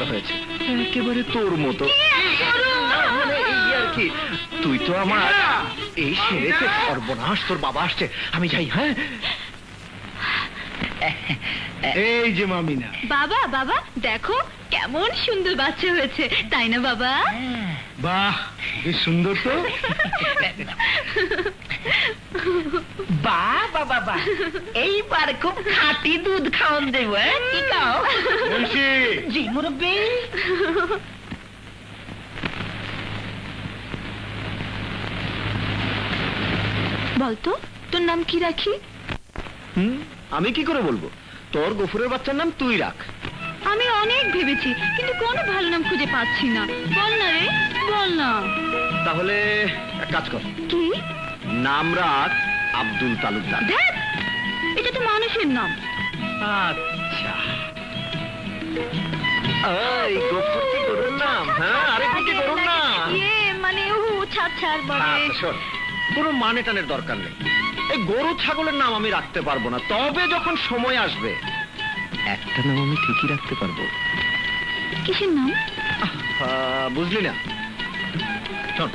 পার হয়েছে, একেবারে তোর মতো। মানে এই আর কি, তুই তো আমার এই সেরেতে সর্বনাশ। তোর বাবা আসছে, আমি যাই। হ্যাঁ, এই যে মামিনা। বাবা বাবা দেখো কেমন সুন্দর বাচ্চা হয়েছে, তাই না বাবা? বাহ, বেশ সুন্দর তো। বাবা বাবা, এইবার খুব খাঁটি দুধ খাওয়ান দেব। কি খাও? জি মুরব্বী। বলতো তোর নাম কি রাখি? আমি কি করে বলবো? তোর গফুরের বাচ্চার নাম তুই রাখ। আমি অনেক ভেবেছি কিন্তু কোনো ভালো নাম খুঁজে পাচ্ছি না। বল না রে, বল না। তাহলে এক কাজ কর, কি নাম রাখ আব্দুল তালুকদার। দেখ, এটা তো মানুষের নাম। আচ্ছা, এই গফুর কি গরুর নাম? হ্যাঁ, আরে কি গরুর নাম? মানে ছাড় ছাড় বলে। শোন, কোনো মানে টানের দরকার নেই। এই গরু ছাগলের নাম আমি রাখতে পারবো না, তবে যখন সময় আসবে একটা নাম আমি ঠিকই রাখতে পারবো। কিসের নাম? বুঝলি না? শোন,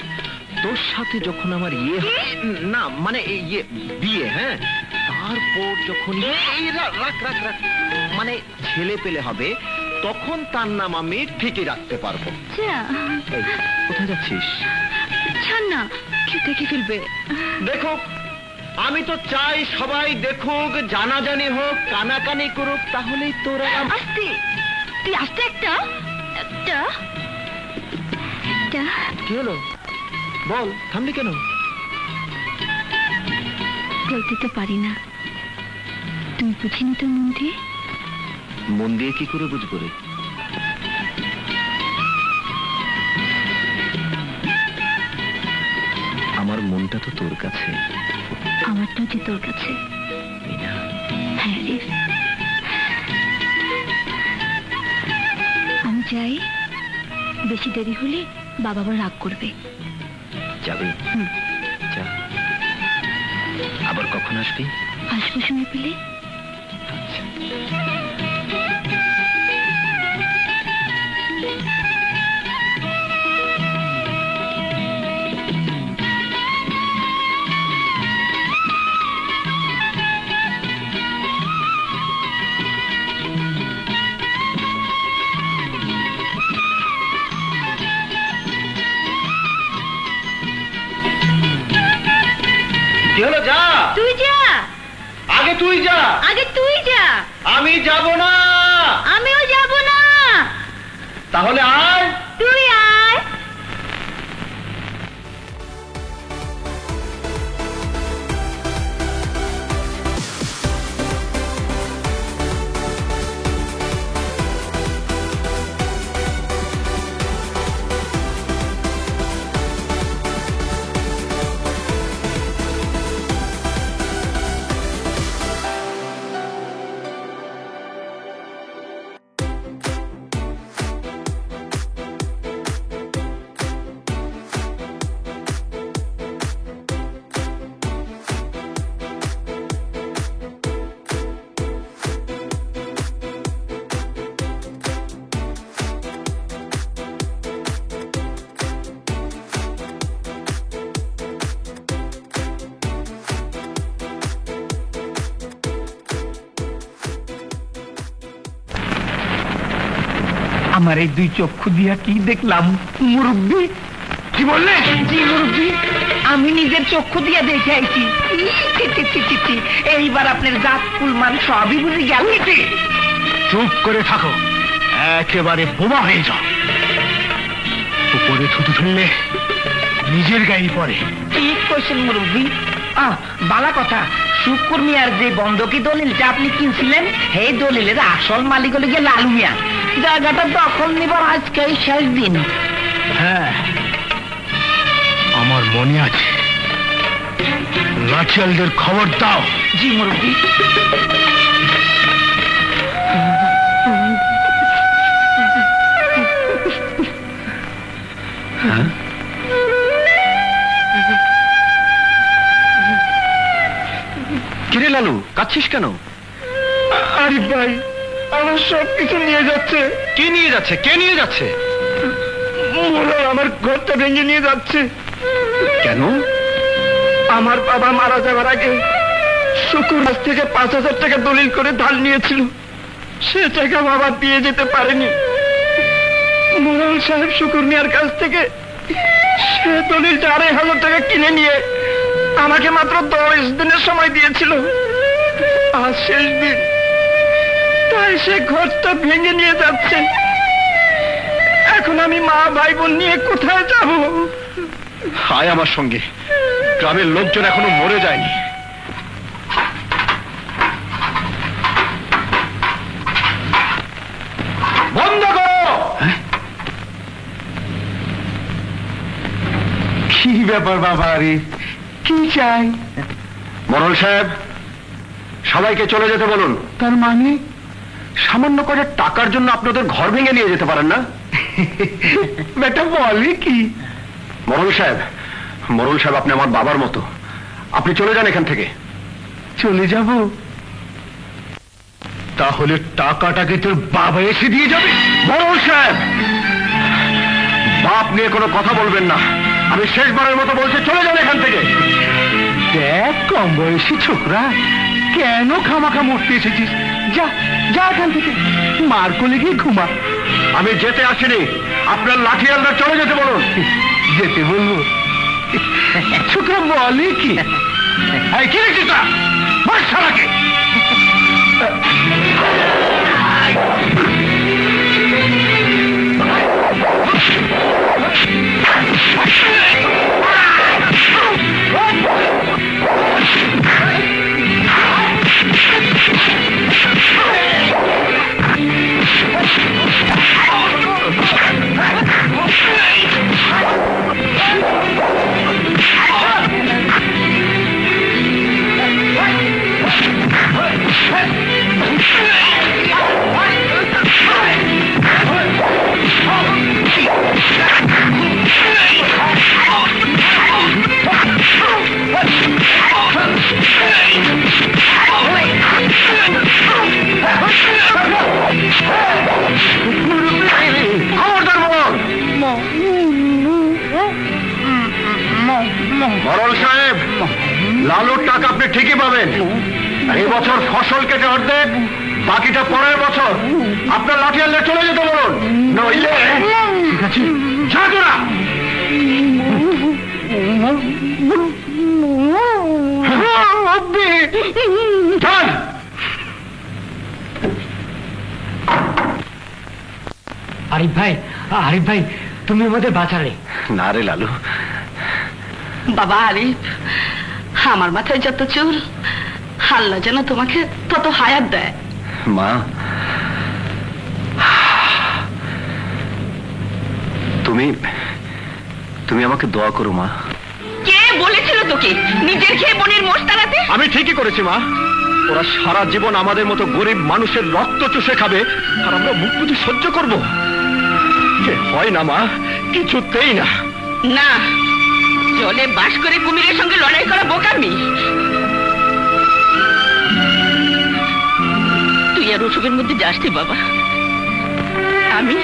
তোর সাথে যখন আমার ইয়ে না মানে ইয়ে বিয়ে, হ্যাঁ, তারপর যখন রাখ রাখ রাখ মানে ছেলে পেলে হবে, তখন তার নাম আমি ঠিকই রাখতে পারবো। কোথায় যাচ্ছিস? ছাড় না, কে দেখে ফেলবে। দেখো, আমি তো চাই সবাই দেখুক, জানাজানি হোক, কানাকানি করুক, তাহলেই তোরা। আস্তে, তুই আস্তে। একটা একটা একটা কি হলো? বল, থামলি কেন? বলতে তো পারি না। তুমি বুঝিনি তো মন দিয়ে? মন দিয়ে কি করে বুঝবো রে? আমার মনটা তো তোর কাছে। আমারটা যে তোর কাছে। হ্যাঁ রে, আমি যাই। বেশি দেরি হলে বাবা আবার রাগ করবে। যাবি? যা। আবার কখন আসবি? আসবো সময় পেলে। কি হলো? যা, তুই যা। আগে তুই যা। আগে তুই যা। আমি যাব না। আমিও যাব না। তাহলে আয়। তুই আয়। আমার এই দুই চক্ষু দিয়া কি দেখলাম মুরব্বী? কি বললে? জি মুরব্বী, আমি নিজের চক্ষু দিয়া দেখে আইছি। এইবার আপনার জাত কুলমান সবই বুঝে গেল। চুপ করে থাকো, একেবারে বোমা হয়ে যাও। উপরে থুতু ফেললে নিজের গায়ে পড়ে। ঠিক কইছেন মুরব্বী। বালা কথা, শুক্র মিয়ার যে বন্ধকি দলিলটা আপনি কিনছিলেন, সেই দলিলের আসল মালিক হলে গিয়ে লালু মিয়া। জায়গাটা দখল নিবার আজকে শেষ দিন। হ্যাঁ, আমার মনে আছে। লাঠিয়ালদের খবর দাও। জি মুরব্বী। হ্যাঁ, কিরে লালু, কাঁদছিস কেন? আরিফ ভাই, আমার সব কিছু নিয়ে যাচ্ছে। কি নিয়ে যাচ্ছে? কে নিয়ে যাচ্ছে? মোড়ল আমার ঘরটা ভেঙে নিয়ে যাচ্ছে। কেন? আমার বাবা মারা যাওয়ার আগে শুকুর কাছ থেকে 5,000 টাকা দলিল করে ধার নিয়েছিল, সে টাকা বাবা দিয়ে যেতে পারেনি। মোড়ল সাহেব শুকুর মিয়ার কাছ থেকে সে দলিলটা 2,500 টাকা কিনে নিয়ে আমাকে মাত্র 10 দিনের সময় দিয়েছিল। আজ শেষ দিন, তাই সে ঘরটা ভেঙে নিয়ে যাচ্ছে। এখন আমি মা ভাই বোন নিয়ে কোথায় যাব? হায় আমার সঙ্গে, গ্রামের লোকজন এখনো মরে যায়নি। বন্ধ করো! কি ব্যাপার বাবা আরিফ, কি চাই? মোড়ল সাহেব, সবাইকে চলে যেতে বলুন। তার মানে? সামান্য করে টাকার জন্য আপনাদের ঘর ভেঙে নিয়ে যেতে পারেন না? বেটা বলে কি? মোড়ল সাহেব, মোড়ল সাহেব, আপনি আমার বাবার মতো, আপনি চলে যান এখান থেকে। চলে যাব? তাহলে টাকাটাকে তোর বাবা এসে দিয়ে যাবে? মোড়ল সাহেব, বাপ নিয়ে কোনো কথা বলবেন না। আমি শেষবারের মতো বলছি, চলে যান এখান থেকে। দেখ, কম বয়সী ছোকরা, কেন খামাখা মরতে এসেছিস? যা যা এখান থেকে, মার কোলে গিয়ে ঘুমা। আমি যেতে আসিনি, আপনার লাঠিয়ালরা চলে যেতে বলুন। যেতে বলবো? ছোকরা বলে কি? এই কি রেখেছিস তা? মার শালাকে! মোড়ল সাহেব, লালুর টাকা আপনি ঠিকই পাবেন। এই বছর ফসল কেটে অর্ধেক, বাকিটা পরের বছর। আপনার লাঠিয়ালরা চলে যেতে বলুন, নইলে ঠিক আছে, যা তোরা। চল। আরিফ ভাই, আরিফ ভাই, তুমি আমাদের বাঁচালে। না রে লালু, বাবা আরিফ, আমার মাথায় যত চুল, আল্লাহ যেন তোমাকে তত হায়াত দেয়। মা, তুমি তুমি আমাকে দোয়া করো মা। কে বলেছিল তোকে নিজের খেয়ে বোনের মোষ তাড়াতে? আমি ঠিকই করেছি মা। ওরা সারা জীবন আমাদের মতো গরিব মানুষের রক্ত চুষে খাবে, আর আমরা মুখ বুঝে সহ্য করব? হয় না মা, কিছুতেই না। না, জলে বাস করে কুমিরের সঙ্গে লড়াই করা বোকামি। তুই আর ওসবের মধ্যে যাসনি বাবা। আমি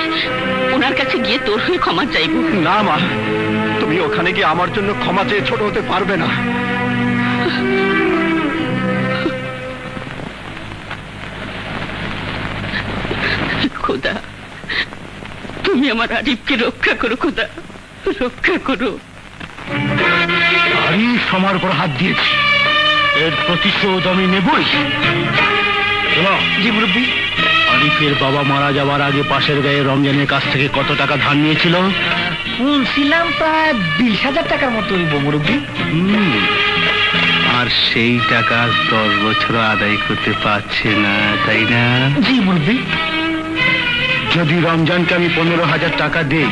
ওনার কাছে গিয়ে তোর হয়ে ক্ষমা চাইব। না মা, তুমি ওখানে গিয়ে আমার জন্য ক্ষমা চেয়ে ছোট হতে পারবে না। খোদা, তুমি আমার আরিফকে রক্ষা করো খোদা, রক্ষা করো। আরিফ আমার উপর হাত দিয়েছে, এর প্রতিশোধ আমি নেবই। জি মুরব্বী। আরিফের বাবা মারা যাওয়ার আগে পাশের গায়ে রমজানের কাছ থেকে কত টাকা ধার নিয়েছিল? শুনছিলাম প্রায় 20,000 টাকার মতো হইব মুরব্বী। আর সেই টাকা 10 বছর আদায় করতে পারছে না, তাই না? জি মুরব্বী। যদি রমজানকে আমি 15,000 টাকা দেই,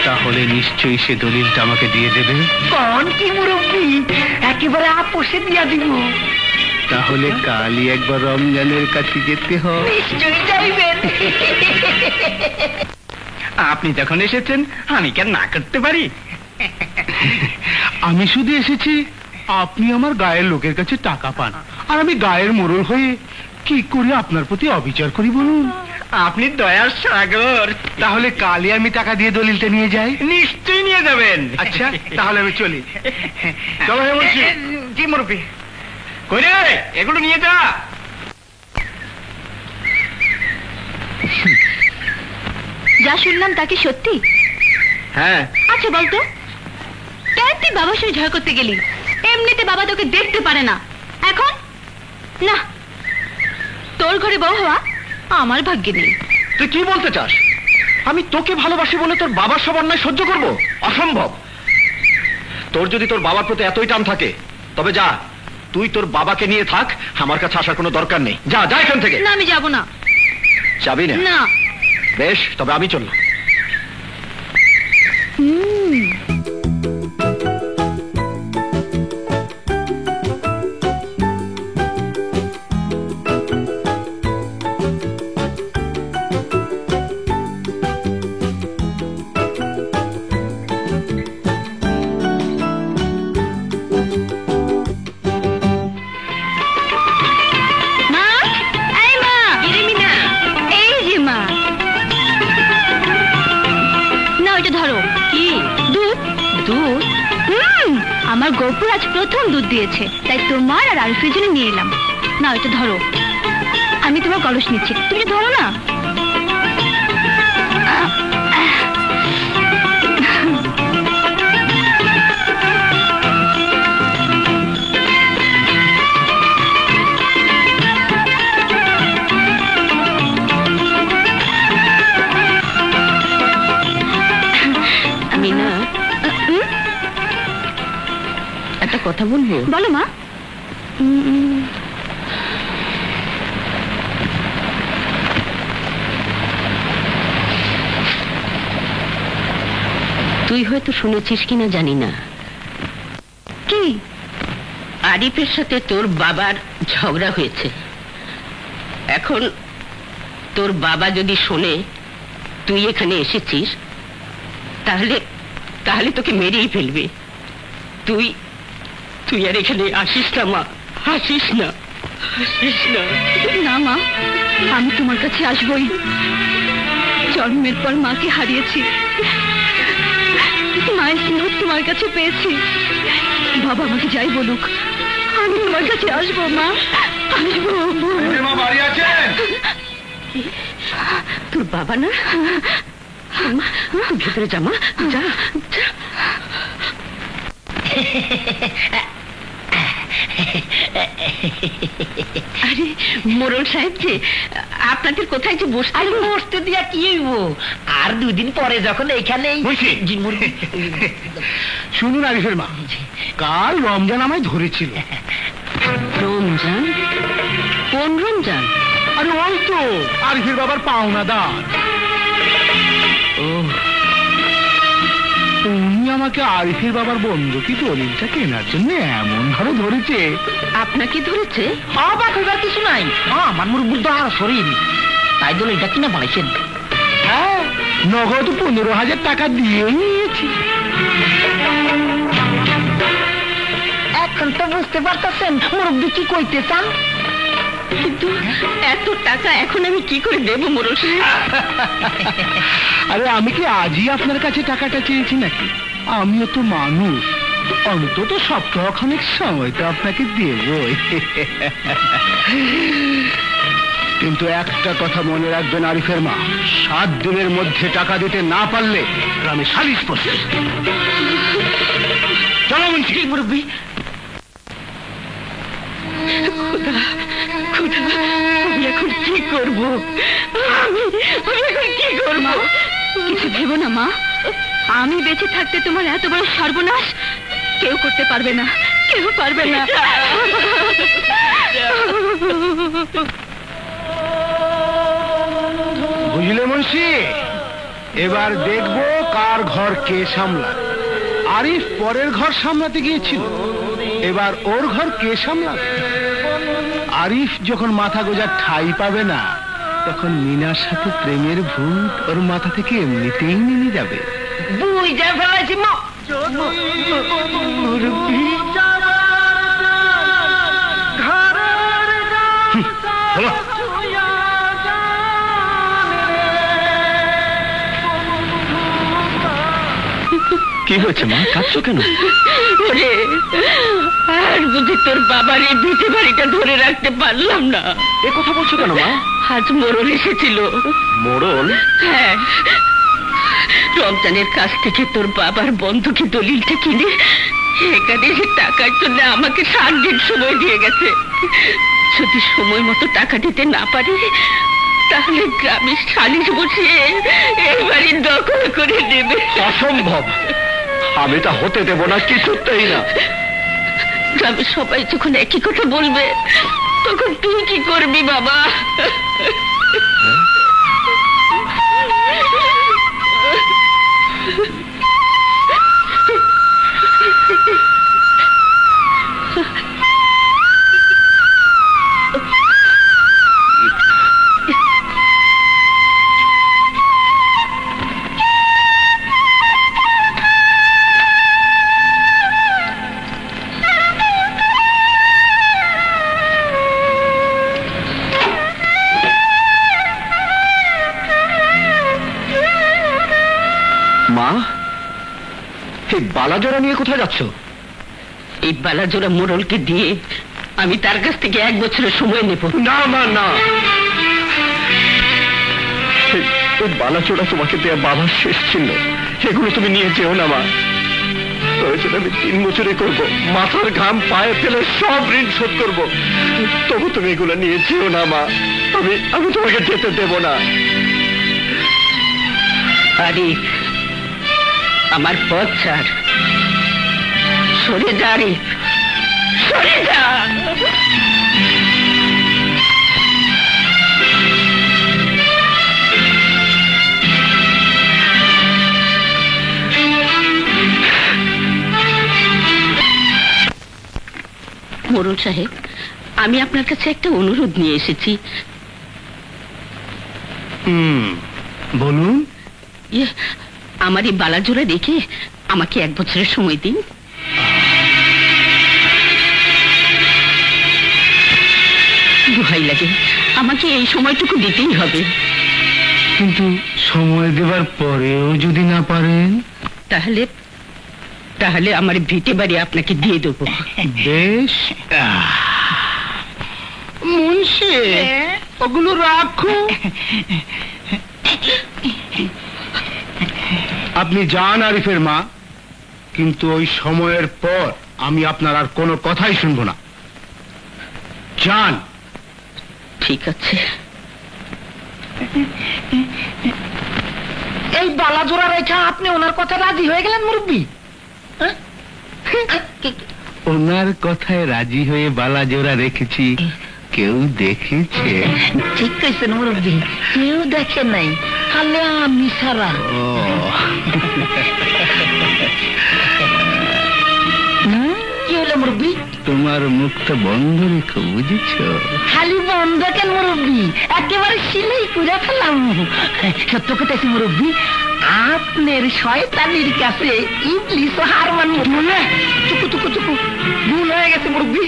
তাহলে নিশ্চয়ই সে দলিলটা আমাকে দিয়ে দেবে। কোন কি মুরব্বী, একেবারে আপোষে দিয়া দিব। তাহলে কালই একবার রমজানের কাছে যেতে হবে। নিশ্চয়ই যাইবেন। আপনি যখন এসেছেন, আমি কেন না করতে পারি? আমি শুধু এসেছি আপনি আমার গায়ের লোকের কাছে টাকা পান, আর আমি গায়ের মোড়ল হয়ে কি করে আপনার প্রতি অবিচার করি বলুন? আপনি দয়ার সাগর। তাহলে কালই আমি টাকা দিয়ে দলিলটা নিয়ে যাই। নিশ্চয়ই নিয়ে যাবেন। আচ্ছা, তাহলে আমি চলি। চলো হেমন্তী। জি মুরব্বি। কই রে, এগুলো নিয়ে যা। যা শুনলাম তা কি সত্যি? হ্যাঁ। আচ্ছা বলতো, কেন তুই বাবার সাথে ঝগড়া করতে গেলি? এমনিতে বাবা তোকে দেখতে পারে না। এখন না, তোর ঘরে বউ হওয়া আমার ভাগ্যে নেই। তুই কি বলতে চাস? আমি তোকে ভালোবাসি বলে তোর বাবার সব অন্যায় সহ্য করব? অসম্ভব। তোর যদি তোর বাবার প্রতি এতই টান থাকে, তবে যা, তুই তোর বাবাকে নিয়ে থাক, আমার কাছে আসার কোনো দরকার নেই। যা যা এখান থেকে। না, আমি যাব না। যাবি না? না। বেশ, তবে আমি চললাম। মা, এই মা। এই যে মা। না, ওইটা ধরো। কি? দুধ। দুধ? আমার গোপুর আজ প্রথম দুধ দিয়েছে, তাই তোমার আর আরিফের জন্য নিয়ে এলাম। না, ওইটা ধরো। আমি তোমার কলস নিচ্ছি, তুমি ধরো না। আমি না একটা কথা বলবো। বলো মা। তুই হয়তো শুনেছিস কিনা জানি না। কি? আরিফের সাথে তোর বাবার ঝগড়া হয়েছে। এখন তোর বাবা যদি শোনে তুই এখানে এসেছিস, তাহলে তাহলে তোকে মেরেই ফেলবে। তুই তুই আর এখানে আসিস না মা, আসিস না, আসিস না। না মা, আমি তোমার কাছে আসবই। জন্মের পর মাকে হারিয়েছি, মায়ের স্নেহ তোমার কাছে পেয়েছি। বাবা আমাকে যাই বলুক, আমি তোমার কাছে আসবো মা, আসবো। বাড়ি আছেন? তোর বাবা না? ভেতরে যা মা, যা যা। আরে মোরল সাহেব যে, আপনাদের কোথায় যে বসতে? আরে বসতে দিয়া কি হইব? আর 2 দিন পরে যখন এখানে শুনুন আরিফের মা, কাল রমজান আমায় ধরেছিল। রমজান? কোন রমজান? আরে ওই তো আরিফের বাবার পাওনাদার। উনি আমাকে আরিফের বাবার বন্ধকি দলিলটা কেনার জন্য এমন ভাবে ধরেছে। আপনাকে ধরেছে? অবাক হইবার কিছু নাই। আমার মুরব্বুর তো আর শরীর, তাই দলিলটা কিনা বানাইছেন। হ্যাঁ, নগদ 15,000 টাকা দিয়ে নিয়েছি। এখন তো বুঝতে পারতেছেন মুরব্বি কি কইতে চান। কিন্তু এত টাকা এখন আমি কি করে দেবো মোরল সাহেব? আরে আমি কি আজই আপনার কাছে টাকাটা চেয়েছি নাকি? আমিও তো মানুষ, অন্তত সপ্তাহখানেক সময় তো আপনাকে দেবই। কিন্তু একটা কথা মনে রাখবেন আরিফের মা, 7 দিনের মধ্যে টাকা দিতে না পারলে আমি সালিশ করছি। চলো মুন্সি। মুরব্বি, আমি এখন কি করবো? আমি এখন কি করবো? কিছু ভেবো না মা, আমি বেঁচে থাকতে তোমার এত বড় সর্বনাশ কেউ করতে পারবে না, কেউ পারবে না। বুঝলে মুন্সি, এবার দেখবো কার ঘর কে সামলায়। আরিফ পরের ঘর সামলাতে গিয়েছিল, এবার ওর ঘর কে সামলাবে? আরিফ যখন মাথা গোজার ঠাই পাবে না, তখন মিনার সাথে প্রেমের ভূত ওর মাথা থেকে এমনিতেই নেমে যাবে। বুঝে ফেলাইছি মা। হলো? কি হয়েছে মা, কাঁদছো কেন? ওরে, আর বুঝি তোর বাবার এই ভিটে বাড়িটা ধরে রাখতে পারলাম না। এ কথা বলছো কেন মা? আজ মোড়ল এসেছিল। মোড়ল? হ্যাঁ, রমজানের কাছ থেকে তোর বাবার বন্ধকি দলিলটা কিনে এখানে এসে টাকার জন্য আমাকে 7 দিন সময় দিয়ে গেছে। যদি সময় মতো টাকা দিতে না পারি তাহলে গ্রামের সালিশ বসিয়ে এই বাড়ি দখল করে নেবে। অসম্ভব, আমি তা হতে দেব না, কিছুতেই না। গ্রামের সবাই যখন একই কথা বলবে তখন তুই কি করবি বাবা? মা, এই বালাজোড়া নিয়ে কোথায় যাচ্ছ? এই বালাজোড়া মোড়লকে দিয়ে আমি তার কাছ থেকে 1 বছরের সময় নেব। না মা, না। এই বালাজোড়া তোমাকে দেয়া বাবার শেষ ছিল, এগুলো তুমি নিয়ে যেও না মা। প্রয়োজন আমি 3 বছরে করব, মাথার ঘাম পায়ে ফেলে সব ঋণ শোধ করব, তবু তুমি এগুলো নিয়ে যেও না মা। আমি তোমাকে যেতে দেব না। আরিফ, আমার পথ ছাড়, সরে যা আরিফ, সরে যা। মোড়ল সাহেব, আমি আপনার কাছে একটা অনুরোধ নিয়ে এসেছি। বলুন। আমার এই বালাজোড়া রেখে আমাকে 1 বছরের সময় দিন। দোহাই লাগে, আমাকে এই সময়টুকু দিতেই হবে। কিন্তু সময় দেবার পরেও যদি না পারেন? তাহলে আমার ভিটে বাড়ি আপনাকে দিয়ে দেবো। বেশ। মুন্সি, ওগুলো রাখো। আপনি যান আরিফের মা, কিন্তু ওই সময়ের পর আমি আপনার আর কোনো কথাই শুনবো না। যান। ঠিক আছে। এই বালাজোড়া রেখা আপনি ওনার কথা রাজি হয়ে গেলেন মুরব্বী? ওনার কথায় রাজি হয়ে বালাজোড়া রেখেছি, কেউ দেখেছে? ঠিক কইছেন মুরব্বী, কেউ দেখে নাই, খালি আমি সারা। কি হলো মুরব্বী? তোমার মুখটা বন্ধ রেখো, বুঝেছ? খালি বন্ধ কেন মুরব্বী, একেবারে সিলাই করে ফেলাম। সত্য কথাছি মুরব্বী, আপনার শয়তানির কাছে ইবলিস হার মানব না। চুকু চুকু চুকু, ভুল হয়ে গেছে মুরব্বী।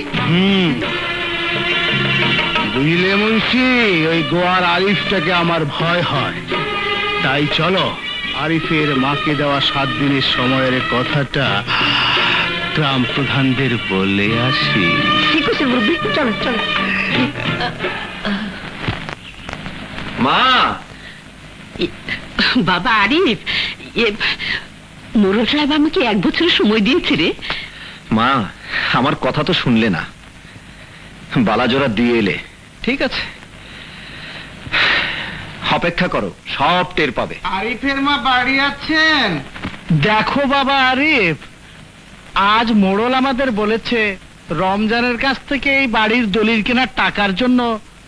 বুঝলে মুন্সি, ওই গোয়ার আরিফটাকে আমার ভয় হয়। তাই চলো আরিফের মাকে দেওয়া 7 দিনের সময়ের কথাটা গ্রাম প্রধানদের বলে আসি। ঠিক আছে মুরব্বী, চলো চলো। মা, বাবা আরিফ, মোড়ল সাহেব আমাকে 1 বছরের সময় দিয়েছে রে। মা, আমার কথা তো শুনলে না, বালাজোড়া দিয়ে এলে। ঠিক আছে, অপেক্ষা করো, সব টের পাবে। আরিফের মা বাড়ি আছেন? দেখো বাবা আরিফ, আজ মোড়ল আমাদের বলেছে রমজানের কাছ থেকে এই বাড়ির দলিল কেনার টাকার জন্য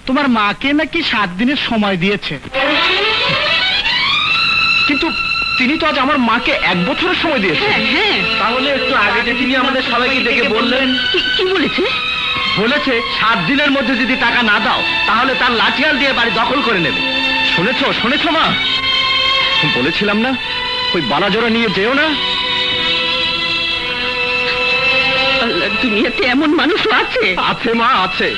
তোমার মাকে নাকি 7 দিনের সময় দিয়েছে। কিন্তু তিনি তো আজ আমার মাকে 1 বছরের সময় দিয়েছেন। হ্যাঁ, তাহলে একটু আগে যে তিনি আমাদের সবাইকে ডেকে বললেন, কি বলেছে? বলেছে 7 দিনের মধ্যে যদি টাকা না দাও তাহলে তার লাঠিয়াল দিয়ে বাড়ি দখল করে নেবে। শুনেছো মা? বলেছিলাম না ওই বালাজোড়া নিয়ে যেও না। আল্লাহর দুনিয়াতে এমন মানুষও আছে? আছে মা, আছে।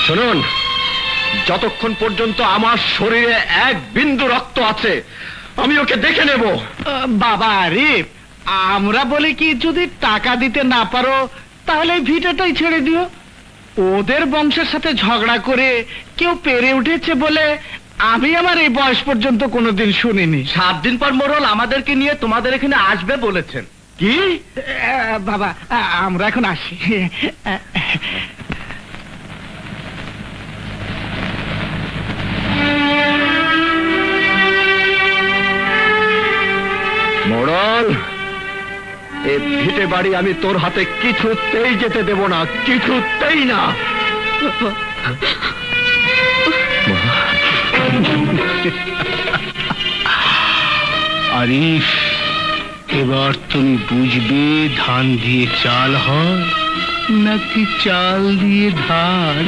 শুনুন, যতক্ষণ পর্যন্ত আমার শরীরে 1 বিন্দু রক্ত আছে আমি ওকে দেখে নেব। বাবা আরিফ, আমরা বলি কি, যদি টাকা দিতে না পারো তাহলে এই ভিটাটাই ছেড়ে দিও। ওদের বংশের সাথে ঝগড়া করে কেউ পেরে উঠেছে বলে আমি আমার এই বয়স পর্যন্ত কোনোদিন শুনিনি। 7 দিন পর মোড়ল আমাদেরকে নিয়ে তোমাদের এখানে আসবে বলেছেন। কি বাবা, আমরা এখন আসি। মোড়ল, এ ভিটে বাড়ি আমি তোর হাতে কিছুতেই যেতে দেব না, কিছুতেই না। আরিফ, এবার তুমি বুঝবে ধান দিয়ে চাল হয় নাকি চাল দিয়ে ধান।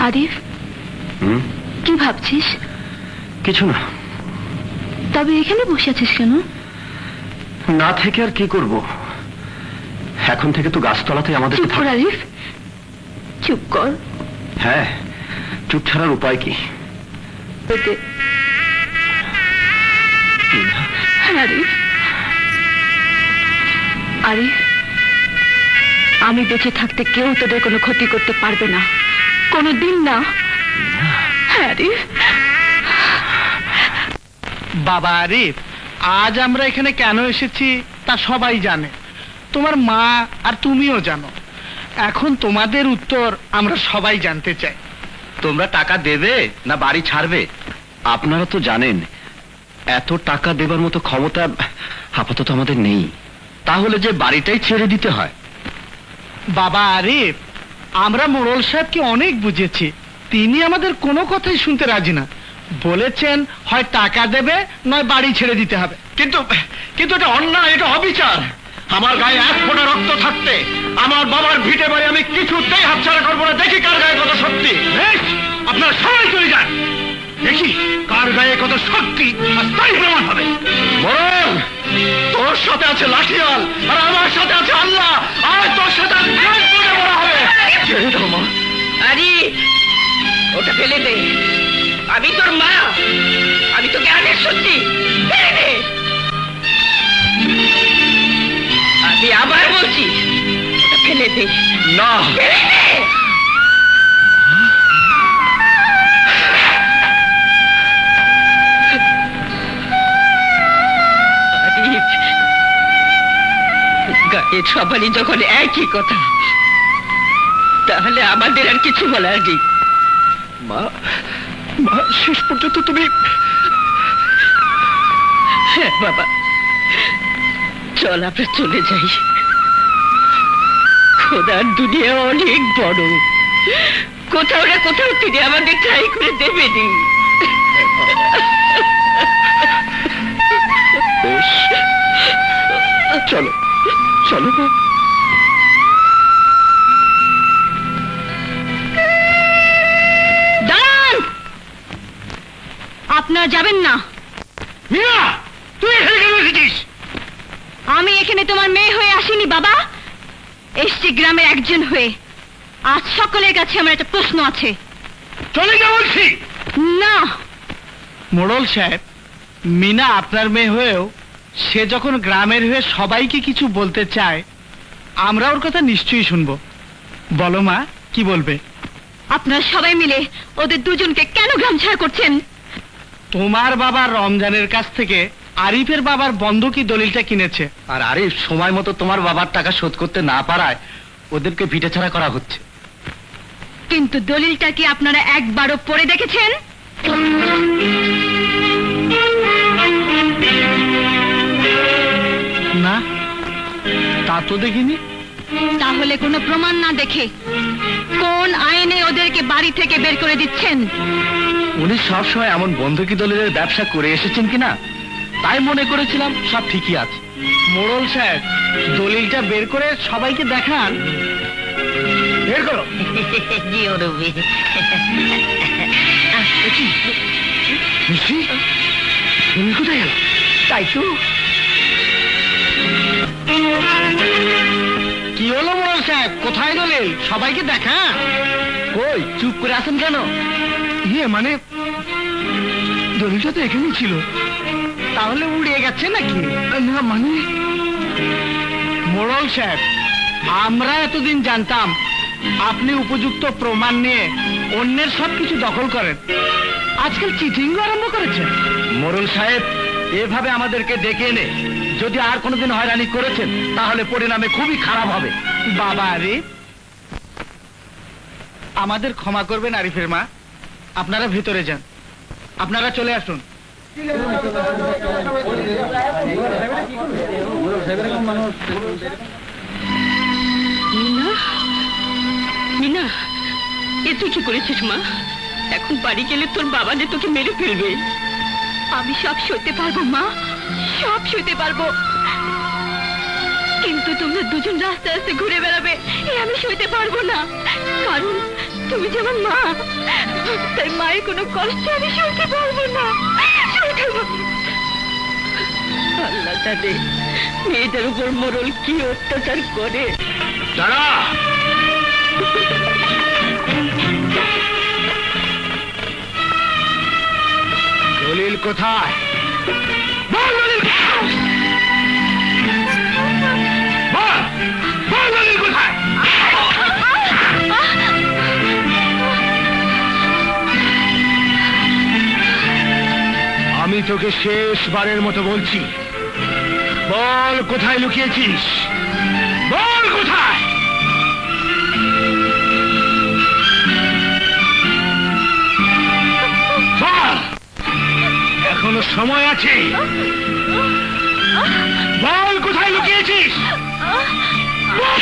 আরিফ, কি ভাবছিস? কিছু না। তবে এখানে বসে আছিস কেন? না থেকে আর কি করব? এখন থেকে তো গাছতলাতে আমাদের চুপ কর আরিফ, চুপ কর। হ্যাঁ, চুপ ছাড়ার উপায় কি? আরিফ, আরিফ, আমি বেঁচে থাকতে কেউ তোদের কোনো ক্ষতি করতে পারবে না, কোনো দিন না। হ্যাঁ আরিফ। বাবা আরিফ, আজ আমরা এখানে কেন এসেছি তা সবাই জানে, তোমার মা আর তুমিও জানো। এখন তোমাদের উত্তর আমরা সবাই জানতে চাই। তোমরা টাকা দেবে না বাড়ি ছাড়বে? আপনারা তো জানেন এত টাকা দেবার মতো ক্ষমতা আপাতত আমাদের নেই। তাহলে যে বাড়িটাই ছেড়ে দিতে হয়। বাবা আরিফ, আমরা মোড়ল সাহেবকে অনেক বুঝেছি, তিনি আমাদের কোনো কথাই শুনতে রাজি না। বলেছেন হয় টাকা দেবে নয় বাড়ি ছেড়ে দিতে হবে। কিন্তু কিন্তু এটা অন্যায়, এটা অবিচার। আমার গায়ে 1 ফোঁটা রক্ত থাকতে আমার বাবার ভিটে বাড়ি আমি কিছুতেই হাতছাড়া করবো না। দেখি কার গায়ে কত শক্তি। বেশ, আপনারা সবাই চলে যান, দেখি কার গায়ে কত শক্তি, আর তাই প্রমাণ হবে। বরং তোর সাথে আছে লাঠিয়াল আর আমার সাথে আছে আল্লাহ, আর তোর সাথে বলা হবে। ছেড়ে দাও মা। আরে ওটা ফেলে দে, আমি তোর মা, আমি তোকে আগে সত্যি ফেলে দে। আমি আবার বলছি, ওটা ফেলে দে। না, ফেলে দে। গায়ের সবারই যখন একই কথা, তাহলে আমাদের আর কিছু বলার নেই। মা, মা, শেষ পর্যন্ত তুমি। হ্যাঁ বাবা, চল আমরা চলে যাই। খোদার দুনিয়া অনেক বড়, কোথাও না কোথাও তিনি আমাদের ঠাই করে দেবেনি। বেশ, চলো চলো মা। দাঁড়ান, আপনারা যাবেন না। মিয়া, তুই এখানে কেন এসেছিস? আমি এখানে তোমার মেয়ে হয়ে আসিনি বাবা, এসছি গ্রামের একজন হয়ে। আজ সকলের কাছে আমার একটা প্রশ্ন আছে। চলে যা বলছি। না, মোড়ল সাহেব, মিনা আপনার মেয়ে হয়েও সে যখন গ্রামের হয়ে সবাইকে কিছু বলতে চায়, আমরা ওর কথা নিশ্চয়ই শুনবো। বলো মা, কি বলবে? আপনারা সবাই মিলে ওদের দুজনকে কেন গ্রাম ছাড়া করছেন? তোমার বাবা রমজানের কাছ থেকে আরিফের বাবার বন্ধকি দলিলটা কিনেছে, আর আরিফ সময় মতো তোমার বাবার টাকা শোধ করতে না পারায় ওদেরকে ভিটে ছাড়া করা হচ্ছে। কিন্তু দলিলটা কি আপনারা একবারও পড়ে দেখেছেন? না, তা তো দেখিনি। তাহলে কোনো প্রমাণ না দেখে কোন আইনে ওদেরকে বাড়ি থেকে বের করে দিচ্ছেন? উনি সবসময় এমন বন্ধকি দলিলের ব্যবসা করে এসেছেন কিনা, তাই মনে করেছিলাম সব ঠিকই আছে। মোড়ল সাহেব, দলিলটা বের করে সবাইকে দেখান। বের করো। মিষ্টি, তুমি কোথায় গেল? তাই তো। কি হলো মোড়ল সাহেব, কোথায় দলিল? সবাইকে দেখা। কই চুপ করে আছেন কেন? মানে দলিলটা তো এখানেই ছিল। তাহলে উড়িয়ে গেছে নাকি? না মানে মোড়ল সাহেব, আমরা এতদিন জানতাম আপনি উপযুক্ত প্রমাণ নিয়ে অন্যের সবকিছু দখল করেন, আজকাল চিটিং আরম্ভ করেছেন। মোড়ল সাহেব, এভাবে আমাদেরকে ডেকে এনে যদি আর কোনোদিন হয়রানি করেছেন তাহলে পরিণামে খুবই খারাপ হবে। বাবা আরিফ, আমাদের ক্ষমা করবেন আরিফের মা, আপনারা ভিতরে যান, আপনারা চলে আসুন। মিনা, মিনা, এ তুই কি করেছিস মা? এখন বাড়ি গেলে তোর বাবা যে তোকে মেরে ফেলবে। আমি সব সইতে পারবো মা, সব সইতে পারবো, কিন্তু তোমরা দুজন রাস্তায় রাস্তায় ঘুরে বেড়াবে এ আমি সইতে পারবো না। কারণ তুমি যেমন মা, তাই মায়ের কোনো কষ্ট আমি সইতে পারবো না, সইতে পারবো না। আল্লাহ জানে মেয়েদের উপর মোড়ল কি অত্যাচার করে। দাঁড়া! দলিল কোথায়? বল দলিল কোথায়? বল, বল দলিল কোথায়? আমি তোকে শেষবারের মতো বলছি, বল কোথায় লুকিয়েছিস? বল কোথায়? বল, এখনো সময় আছে। বল কোথায় লুকিয়েছিস? বল!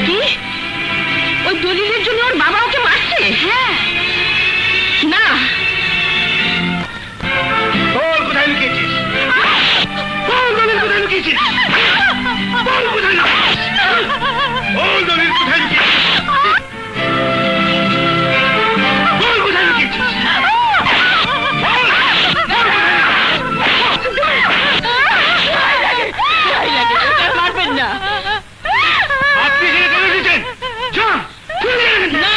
কি? ওই দলিলের জন্য ওর বাবা ওকে মারছে? হ্যাঁ। না, বল কোথায় লুকিয়েছিস? বল দলিল কোথায় লুকিয়েছিস? বল কোথায় লুকিয়েছিস? বল দলিল কোথায় লুকিয়েছিস? বল কোথায় লুকিয়েছিস? মারবেন না। আপনি যে চলে দিচ্ছেন, যান, চলে যান। না,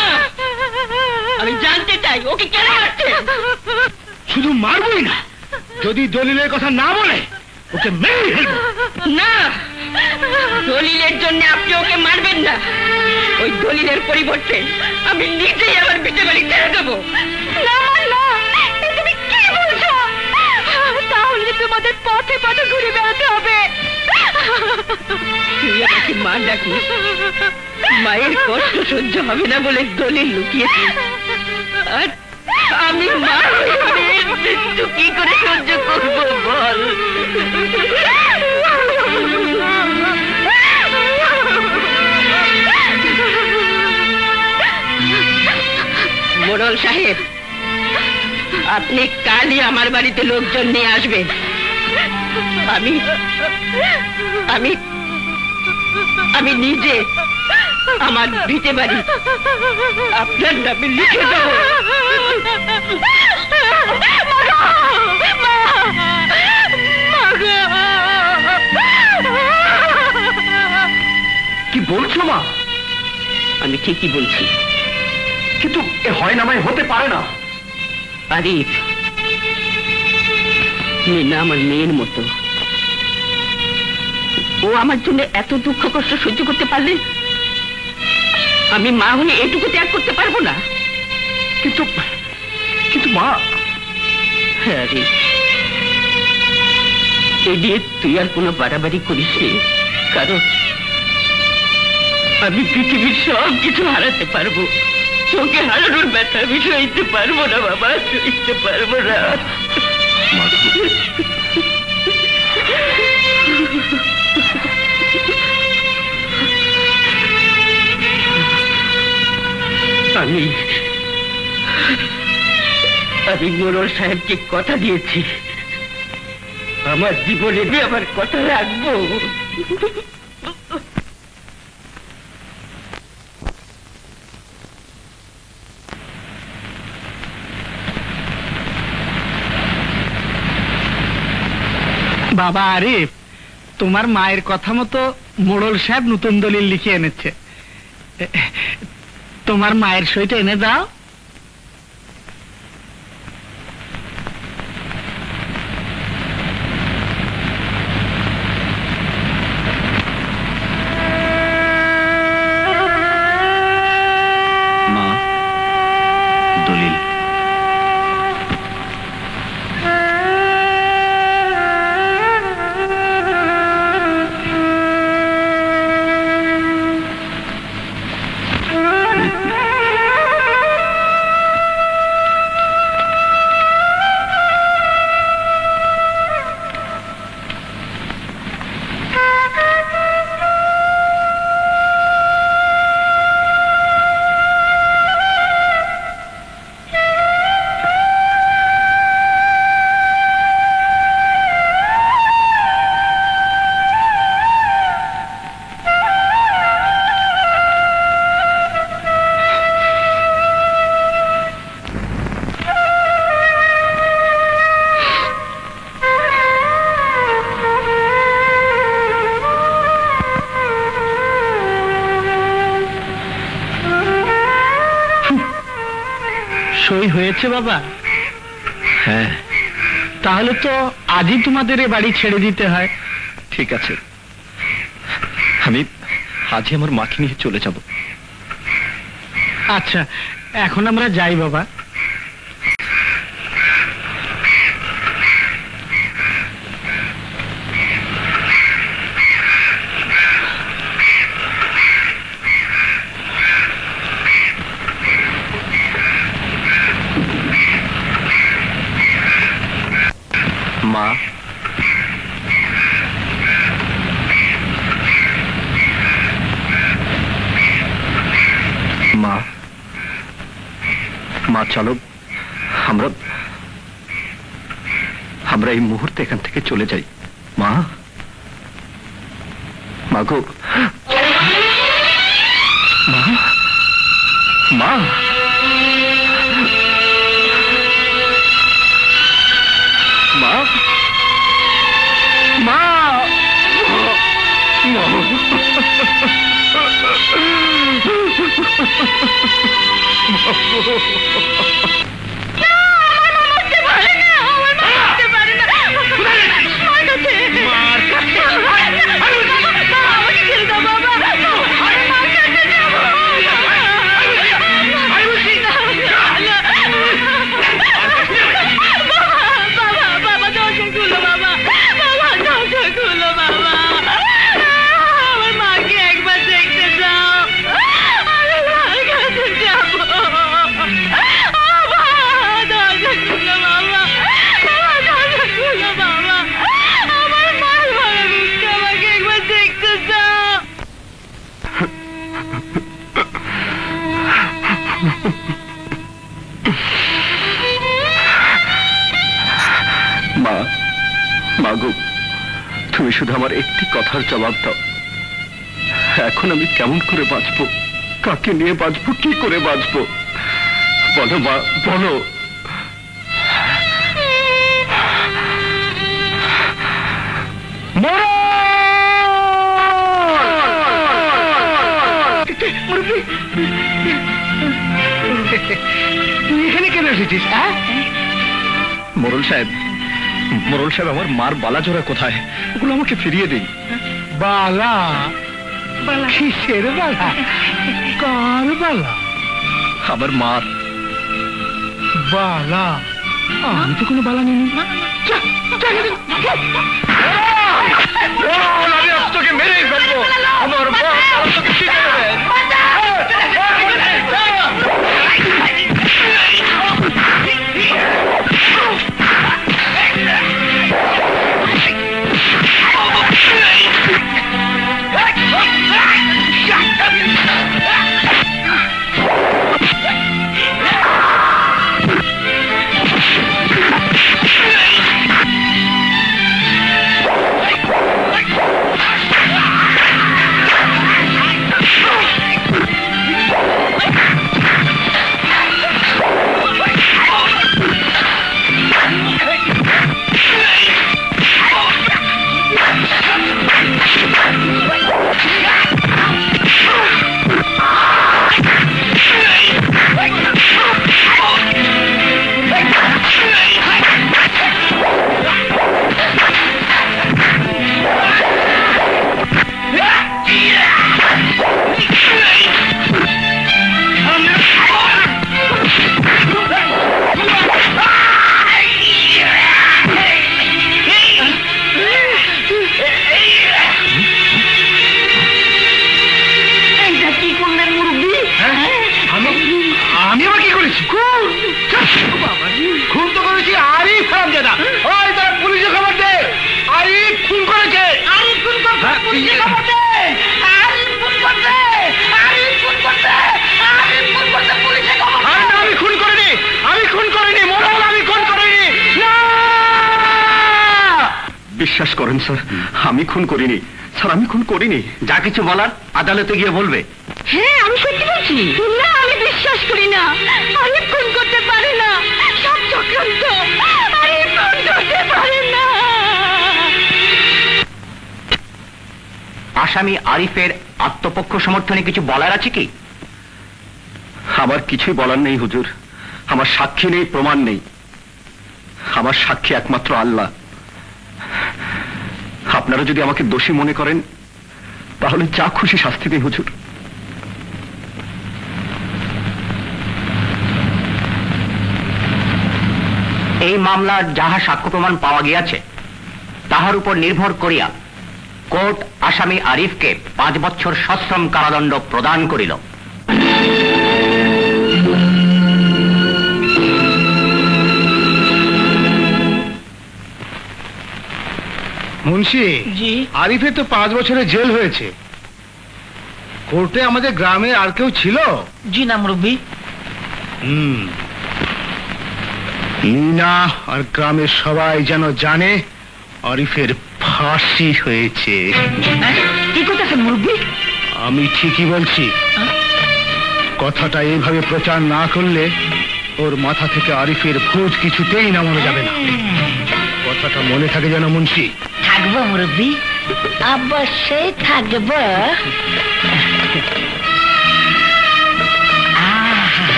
আমি জানতে চাই ওকে কেন মারছে। শুধু মারবই না, যদি দলিলের কথা না বলে ওকে মেরে ফেলবো। না, দলিলের জন্য আপনি ওকে মারবেন না। ওই দলিলের পরিবর্তে আমি নিজেই আমার পিঠে বাড়ি ছেড়ে দেবো। না না, এ তুমি কি বলছো? তাহলে তোমাদের পথে পথে ঘুরে বেড়াতে হবে। তুই আমাকে মা ডাকিস, মায়ের কষ্ট সহ্য হবে না বলে দলিল লুকিয়েছিস, আর আমি মা হয়ে মেয়ের মৃত্যু কি করে সহ্য করবো বল? মোড়ল সাহেব, আপনি কালই আমার বাড়িতে লোকজন নিয়ে আসবেন। আমি আমি আমি নিজে আমার ভিটে বাড়ি আপনার নামে লিখে দেবো। কি বলছো মা? আমি ঠিকই বলছি। কিন্তু এ হয় না, আমায় হতে পারে না। আরিফ, মিনা আমার মেয়ের মতো, ও আমার জন্য এত দুঃখ কষ্ট সহ্য করতে পারলে আমি মা হয়ে এটুকু ত্যাগ করতে পারবো না? কিন্তু কিন্তু মা, হ্যাঁ আরিফ, এ নিয়ে তুই আর কোনো বাড়াবাড়ি করিস নি, কারণ আমি পৃথিবীর সব কিছু হারাতে পারবো, তোকে হারানোর ব্যথা আমি সইতে পারবো না বাবা, সইতে পারবো না। আমি মোড়ল সাহেবকে কথা দিয়েছি, আমার জীবনে আমার কথা রাখবো। বাবা আরিফ, তোমার মায়ের কথা মতো মোড়ল সাহেব নতুন দলিল লিখে এনেছে। তোমার মায়ের সইটা এনে দাও। মা, দলিল। সই হয়েছে বাবা? হ্যাঁ। তাহলে তো আজই তোমাদের এ বাড়ি ছেড়ে দিতে হয়। ঠিক আছে, আমি আজই আমার মাকে নিয়ে চলে যাব। আচ্ছা, এখন আমরা যাই বাবা। মা, মা, মা চলো, আমরা এই মুহূর্তে এখান থেকে চলে যাই। মা, মা গো, মা, মা, মা, মা, মা, মা গো, তুমি শুধু আমার একটি কথার জবাব দাও। এখন আমি কেমন করে বাঁচবো? কাকে নিয়ে বাঁচবো? কি করে বাঁচবো? বলো মা, বলো। তুই এখানে কেন এসেছিস? মোড়ল সাহেব, মোড়ল সাহেব, আমার মার বালা জোড়া কোথায়? ওগুলো আমাকে ফিরিয়ে দিন। বালা? কিসের বালা? কার বালা? আমার মার বালা? আমি তো কোনো বালা নিই। আমি আজ তোকে মেরেই ফেলবো। আমার মা তোকে ফিরিয়ে দেবে। বিশ্বাস করেন স্যার, আমি খুন করিনি স্যার, আমি খুন করিনি। যা কিছু বলার আদালতে গিয়ে বলবে। হ্যাঁ, আমি সত্যি বলছি। না, আমি বিশ্বাস করি না। আরিফ খুন করতে পারে না, সব চক্রান্ত। আরিফ খুন করতে পারে না। আসামি আরিফের আত্মপক্ষ সমর্থনে কিছু বলার আছে কি? আমার কিছুই বলার নেই হুজুর। আমার সাক্ষী নেই, প্রমাণ নেই। আমার সাক্ষী একমাত্র আল্লাহ। আপনারা যদি আমাকে দোষী মনে করেন তাহলে যা খুশি শাস্তি দিন হুজুর। এই মামলার যাহা সাক্ষ্য প্রমাণ পাওয়া গিয়াছে তাহার উপর নির্ভর করিয়া কোর্ট আসামি আরিফকে 5 বছর সশ্রম কারাদণ্ড প্রদান করিল। মুন্সি, আরিফের তো 5 বছরের জেল হয়েছে। কোর্টে আমাদের গ্রামে আর কেউ ছিল? জি না মুরব্বী। মিনা আর গ্রামের সবাই যেন জানে আরিফের ফাঁসি হয়েছে। কি করতেছেন মুরব্বী? আমি ঠিকই বলছি। কথাটা এইভাবে প্রচার না করলে ওর মাথা থেকে আরিফের ভূত কিছুতেই নামানো যাবে না। কথাটা মনে থাকে যেন মুন্সি। থাকবো মুরব্বী, অবশ্যই থাকবো।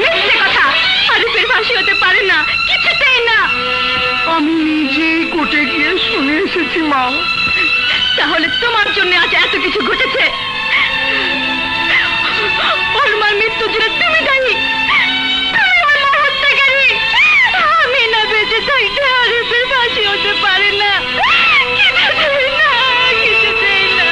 মিথ্যে কথা। আরিফের ফাঁসি হতে পারে না, কিছুতেই না। আমি নিজেই কোর্টে গিয়ে শুনে এসেছি মা। তাহলে তোমার জন্য আজ এত কিছু ঘটেছে। ওর মার মৃত্যুর জন্য তুমি দায়ী। তুমি ওর মার হত্যাকারী। আমি না বেঁচে থাকতে আরিফের ফাঁসি হতে পারে না, কিছুতেই না, কিছুতেই না।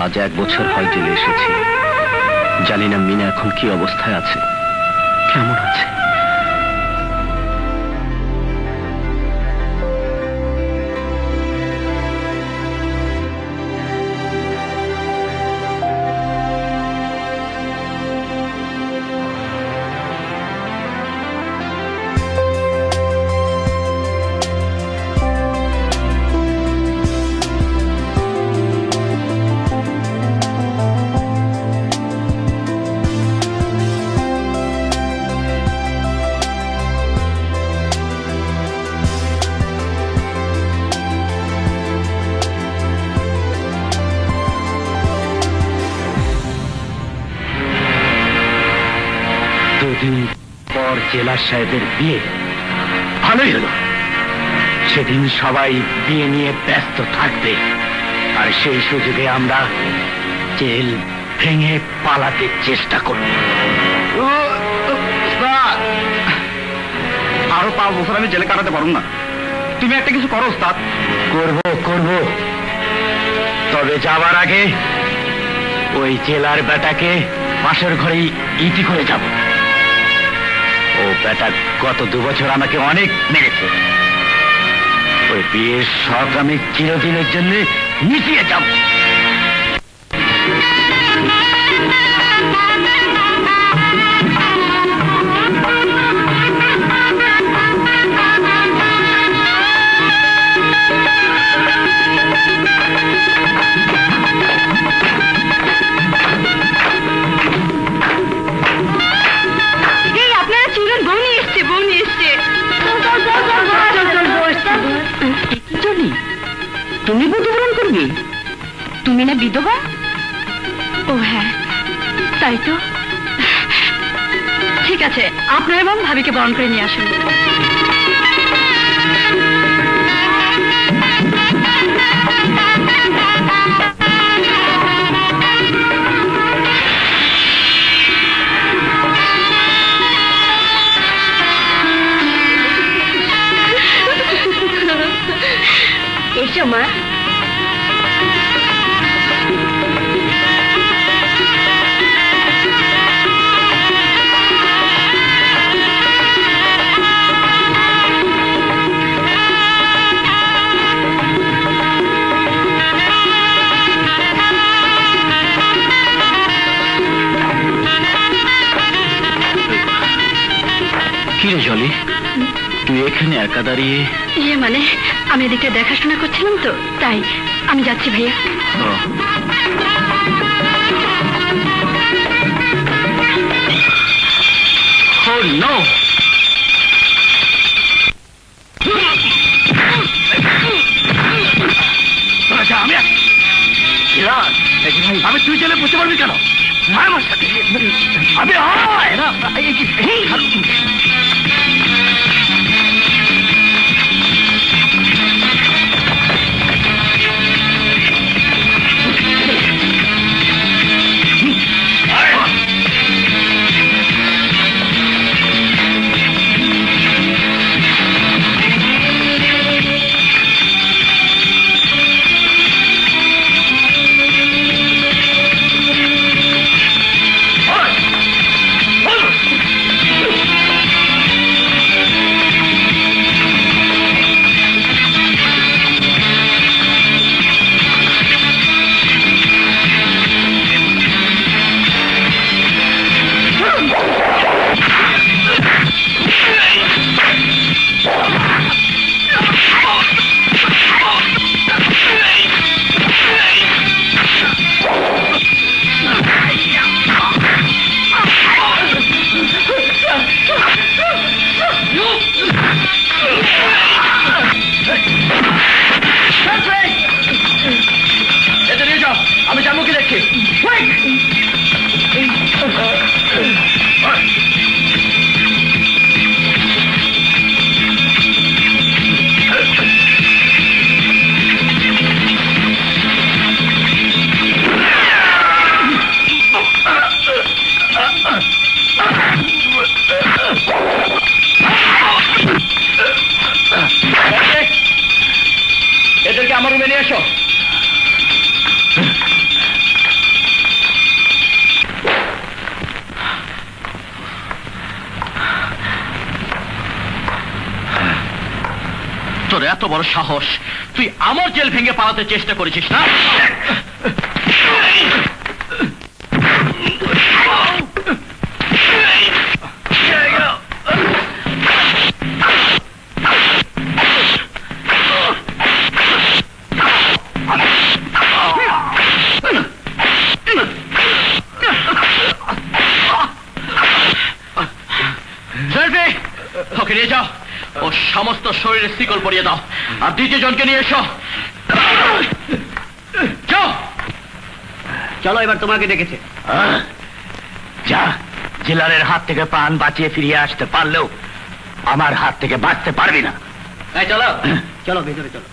আজ 1 বছর হয় জেলে এসেছি। জানি না মিনা এখন কি অবস্থায় আছে, কেমন আছে। দুদিন পর জেলা সাহেবের বিয়ে। ভালোই হলো, সেদিন সবাই বিয়ে নিয়ে ব্যস্ত থাকবে, আর সেই সুযোগে আমরা জেল ভেঙে পালাতে চেষ্টা করব। আরো 5 বছর আমি জেলে কাটাতে পারবো না। তুমি একটা কিছু করো ওস্তাদ। করব, তবে যাবার আগে ওই জেলার বেটাকে পাশের ঘরেই ইতি করে যাব। ও বেটা গত 2 বছর আমাকে অনেক মেরেছে। ওই বিয়ের শখ আমি চিরদিনের জন্য মিটিয়ে যাব। তুমি বধূবরণ করবে? তুমি না বিধবা? ও হ্যাঁ, তাই তো। ঠিক আছে, আপনার এবং ভাবিকে বরণ করে নিয়ে আসুন। এসো মা। তুই এখানে একা দাঁড়িয়ে? ইয়ে মানে আমি এদিকে দেখাশোনা করছিলাম তো, তাই আমি যাচ্ছি ভাইয়া। Oh no! আমি তুই চলে বুঝতে পারবি কেন? আমার সাথে আমি আমি জানবো কি দেখছি। এদেরকে আমার রুমে নিয়ে এসো। তোর এত বড় সাহস, তুই আমার জেল ভেঙে পালাতে চেষ্টা করেছিস না? ওকে নিয়ে যাও, ও সমস্ত শরীরে শিকল পরিয়ে দাও, আর দ্বিতীয় জনকে নিয়ে এসো। চলো, এবার তোমাকে ডেকেছে। যা, জেলারের হাত থেকে প্রাণ বাঁচিয়ে ফিরিয়ে আসতে পারলেও আমার হাত থেকে বাঁচতে পারবি না। চলো চলো, ভেতরে চলো।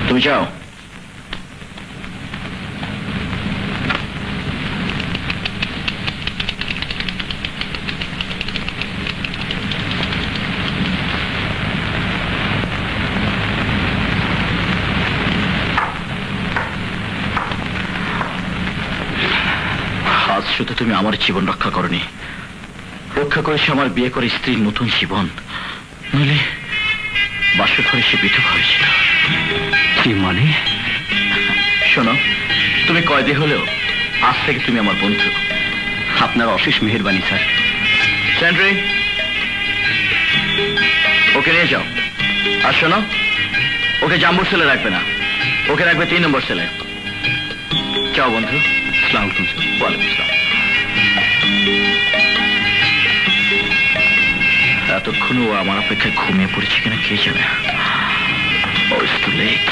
তুমি যাও। আজ শুধু তুমি আমার জীবন রক্ষা করনি, রক্ষা করেছে আমার বিয়ে করে স্ত্রীর নতুন জীবন। নইলে বাসর ঘরে সে বিধবা হয়েছিল। কি মানে? শোনো, তুমি কয়েদি হলেও আজ থেকে তুমি আমার বন্ধু। আপনার অশেষ মেহেরবানি স্যার। সেন্ট্রি, ওকে নিয়ে যাও। আর শোনো, ওকে জাম্বুর সেলে রাখবে না, ওকে রাখবে 3 নম্বর সেলে। যাও বন্ধু। আসসালামু আলাইকুম স্যার। ওয়ালাইকুম আসসালাম। এতক্ষণ ও আমার অপেক্ষায় ঘুমিয়ে পড়েছে কিনা কে জানে। Oh, it's too late.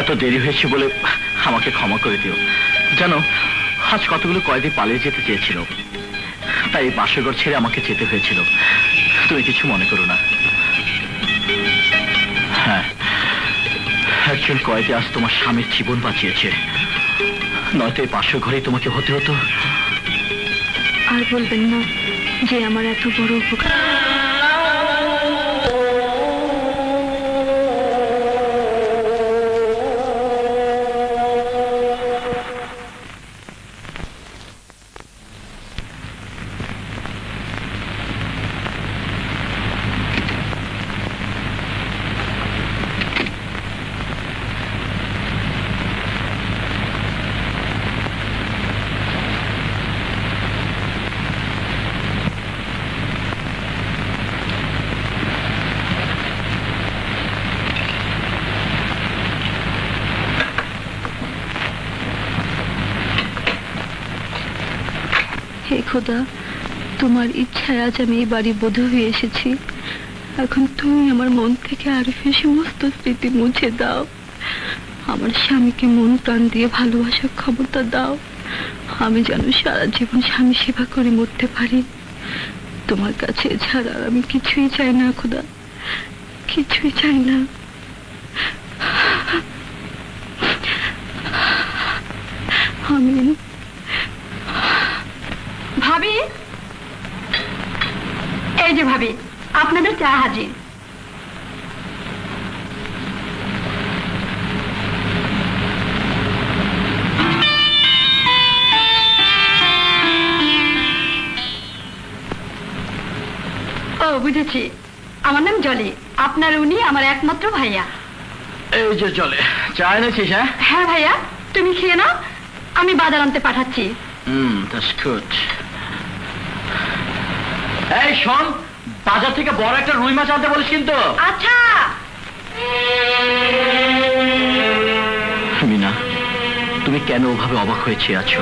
এত দেরি হয়েছে বলে আমাকে ক্ষমা করে দিও। জানো, আজ কতগুলো কয়েদি পালিয়ে যেতে চেয়েছিল, তাই বাসরঘর ছেড়ে আমাকে যেতে হয়েছিল। তুমি কিছু মনে করো না। হ্যাঁ, একজন কয়েদি আজ তোমার স্বামীর জীবন বাঁচিয়েছে, নয়তো এই পাশের ঘরেই তোমাকে হতে হতো। আর বলবেন না যে আমার এত বড় উপকার। হে খোদা, তোমার ইচ্ছায় আজ আমি এই বাড়ি বধূ হয়ে এসেছি। এখন তুমি আমার মন থেকে আরিফের সমস্ত স্মৃতি মুছে দাও। আমার স্বামীকে মন প্রাণ দিয়ে ভালোবাসার ক্ষমতা দাও। আমি যেন সারা জীবন স্বামী সেবা করে মরতে পারি। তোমার কাছে ছাড়া আমি কিছুই চাই না খোদা, কিছুই চাই না। আমিন। ভাবি, এই যে ভাবি, আপনাদের চা হাজির। ও বুঝেছি, আমার নাম জলি, আপনার উনি আমার একমাত্র ভাইয়া। এই যে চলে চা এনেছিস? হ্যাঁ হ্যাঁ ভাইয়া, তুমি খেয়ে নাও, আমি বাজার আনতে পাঠাচ্ছি। that's good. এই শোন, বাজার থেকে বড় একটা রুই মাছ আনতে বলিস কিন্তু। আচ্ছা। মিনা, তুমি কেন ওভাবে অবাক হয়েছে আছো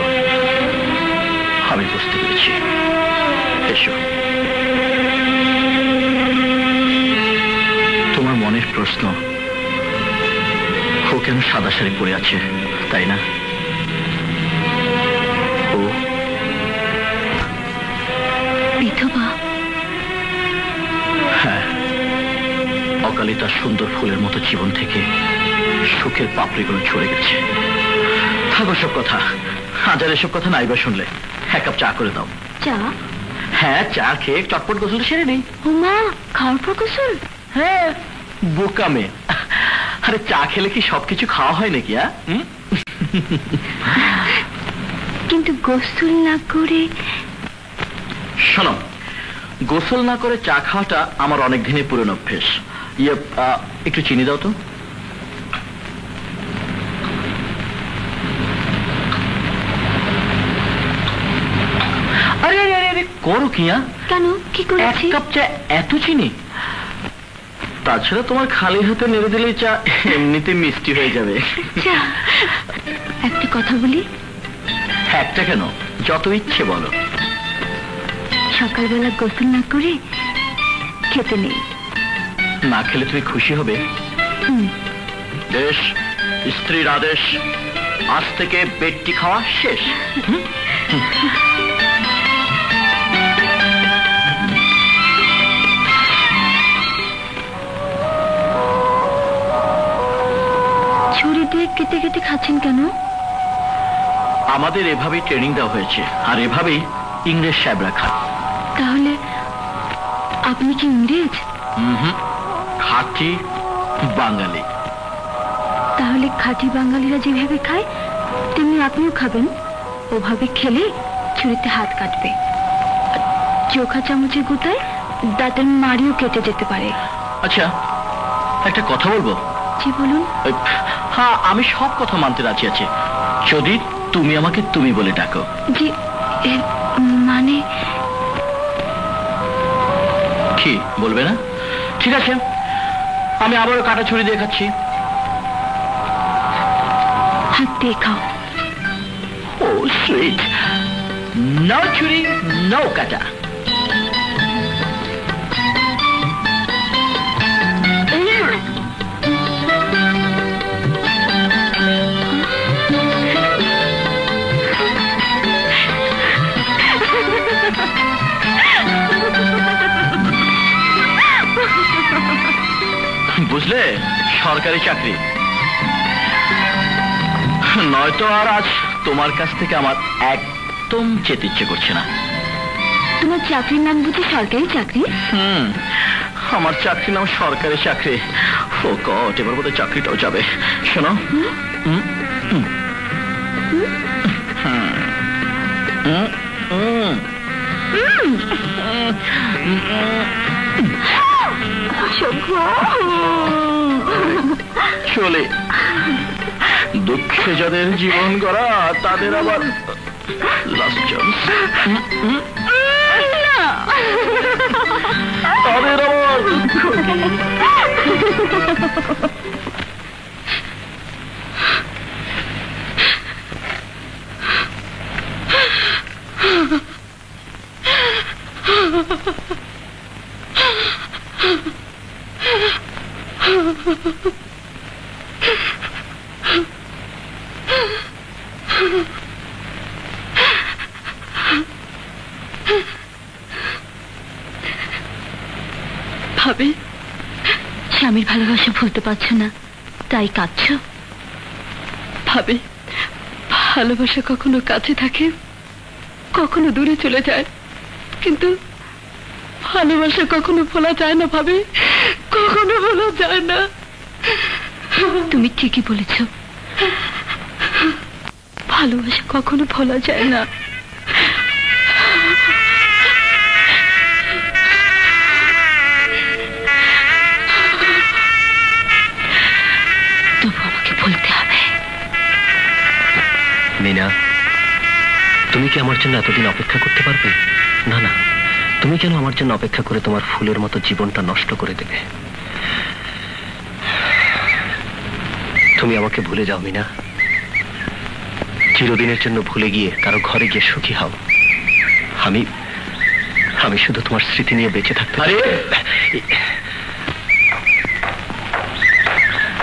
আমি বুঝতে পেরেছি। এসো। তোমার মনের প্রশ্ন, ও কেন সাদা শাড়ি পরে আছে, তাই না? ও বিধবা? হ্যাঁ, অকালে তার সুন্দর ফুলের মতো জীবন থেকে সুখের পাপড়িগুলো ঝরে গেছে। থাকো সব কথা, হাজার এসব কথা নাইবা শুনলে। এক কাপ চা করে দাও। চা? হ্যাঁ, চা খেয়ে চটপট গোসল সেরে নেই। মা, খাওয়ার পর গোসল? হ্যাঁ, বোকা মেয়ে। আরে চা খেলে কি সবকিছু খাওয়া হয় নাকি? কিন্তু গোসল না করে? শোনো, গোসল না করে চা খাওয়াটা আমার অনেক দিনের পুরনো অভ্যেস। একটু চিনি দাও তো। আরে আরে আরে করো কি? কেন, কি এক করেছি? কাপ চা এত চিনি? তাছাড়া তোমার খালি হাতে নেড়ে দিলেই চা এমনিতে মিষ্টি হয়ে যাবে। চা, একটা কথা বলি। একটা কেন, যত ইচ্ছে বলো। সকালবেলা গোসল না করে খেতে নেই। না খেলে তুমি খুশি হবে? বেশ, স্ত্রীর আদেশ, আজ থেকে পেটটি খাওয়া শেষ। ছুরি দিয়ে কেটে কেটে খাচ্ছেন কেন? আমাদের এভাবেই ট্রেনিং দেওয়া হয়েছে, আর এভাবেই ইংরেজ সাহেবরা খান। তাহলে আপনি কি ইংরেজ? খাঁটি বাঙালি। তাহলে খাঁটি বাঙালিরা যেভাবে খায় তেমনি আপনিও খাবেন। ওভাবে খেলে ছুরিতে হাত কাটবে, চোখা চামচের গুতায় দাঁতের মাড়িও কেটে যেতে পারে। আচ্ছা, একটা কথা বলবো? জি বলুন। হ্যাঁ, আমি সব কথা মানতে রাজি আছি, যদি তুমি আমাকে তুমি বলে ডাকো। জি, মানে কি বলবে না? ঠিক আছে, আমি আবারও কাটা ছুরি দিয়ে খাচ্ছি। হাত দিয়ে খাও। ও সুইট। নো ছুরি, নো কাটা। বুঝলে, সরকারি চাকরি নয়তো আর আজ তোমার কাছ থেকে আমার একদম যেতে ইচ্ছে করছে না। তোমার চাকরির নাম বুঝি সরকারি চাকরি? আমার চাকরির নাম সরকারি চাকরি। ও গড, এবার বোধহয় চাকরিটাও যাবে। শোনো, চলে দুঃখে যাদের জীবন গড়া তাদের আবার লাস্ট চান্স, তাদের আবার দুঃখ কি? ভুলতে পারছো না তাই কাঁদছো? ভাবে ভালোবাসা কখনো কাছে থাকে, কখনো দূরে চলে যায়, কিন্তু ভালোবাসা কখনো ভোলা যায় না। ভাবে কখনো ভোলা যায় না। তুমি ঠিকই বলেছ, ভালোবাসা কখনো ভোলা যায় না। তবু আমাকে বলতে হবে। মিনা, তুমি কি আমার জন্য এতদিন অপেক্ষা করতে পারবে? না না, তুমি কেন আমার জন্য অপেক্ষা করে তোমার ফুলের মতো জীবনটা নষ্ট করে দেবে? তুমি আমাকে ভুলে যাও মিনা, চিরদিনের জন্য ভুলে গিয়ে কারো ঘরে গিয়ে সুখী হও। আমি আমি শুধু তোমার স্মৃতি নিয়ে বেঁচে থাকতে। আরে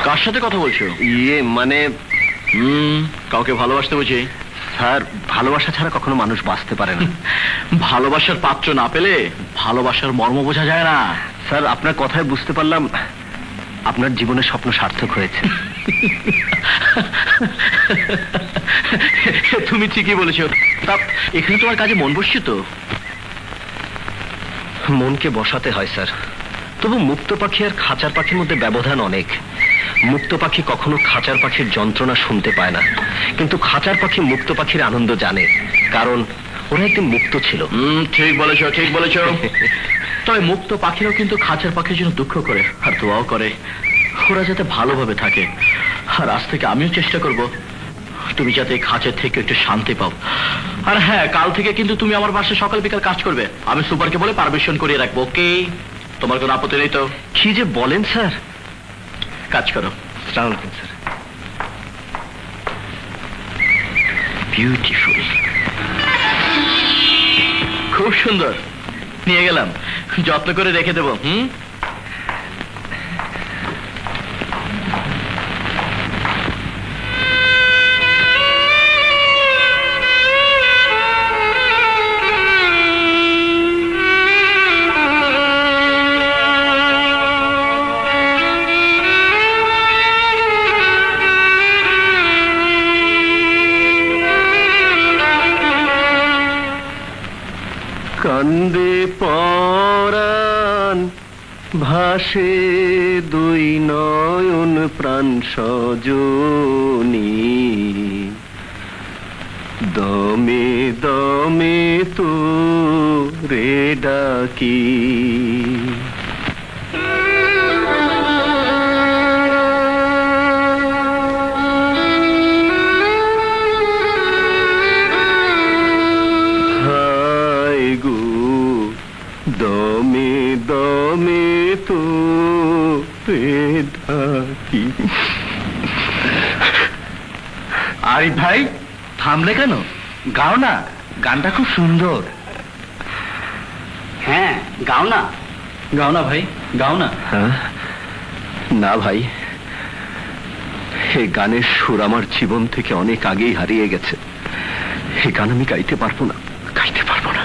কার সাথে কথা বলছো? ইয়ে মানে কাউকে ভালোবাসতে বুঝি? স্যার, ভালোবাসা ছাড়া কখনো মানুষ বাঁচতে পারে না। ভালোবাসার পাত্র না পেলে ভালোবাসার মর্ম বোঝা যায় না। স্যার, আপনার কথায় বুঝতে পারলাম আপনার জীবনের স্বপ্ন সার্থক হয়েছে। তুমি ঠিকই বলেছো। তা এখানে তোমার কাজে মন বসছে তো? মনকে বসাতে হয় স্যার, তবু মুক্ত পাখি আর খাঁচার পাখির মধ্যে ব্যবধান অনেক। মুক্ত পাখি কখনো খাঁচার পাখির যন্ত্রণা শুনতে পায় না, কিন্তু খাঁচার পাখি মুক্ত পাখির আনন্দ জানে, কারণ ওরা একদিন মুক্ত ছিল। ঠিক বলেছো, ঠিক বলেছো। তবে মুক্ত পাখিরাও কিন্তু খাঁচার পাখির জন্য দুঃখ করে আর দোয়াও করে ওরা যাতে ভালোভাবে থাকে। আর আজ থেকে আমিও চেষ্টা করব তুমি যাতে খাঁচার থেকে একটু শান্তি পাও। আর হ্যাঁ, কাল থেকে কিন্তু তুমি আমার বাসায় সকাল বিকাল কাজ করবে। আমি সুপারকে বলে পারমিশন করিয়ে রাখবো। ওকে? তোমার কোনো আপত্তি নেই তো? কি যে বলেন স্যার। কাজ করো। স্যার, বিউটিফুল, খুব সুন্দর। নিয়ে গেলাম, যত্ন করে রেখে দেবো। কান্দে পরাণ ভাসে দুই নয়ন প্রাণ সজনী, দমে দমে তো রে ডাকি। দমে দমে তো ডাকি। আরিফ ভাই, থামলে কেন? গাও না, গানটা খুব সুন্দর। হ্যাঁ, গাও না। গাও না ভাই, গাও না। না ভাই, এই গানের সুর আমার জীবন থেকে অনেক আগেই হারিয়ে গেছে। এই গান আমি গাইতে পারবো না, গাইতে পারবো না।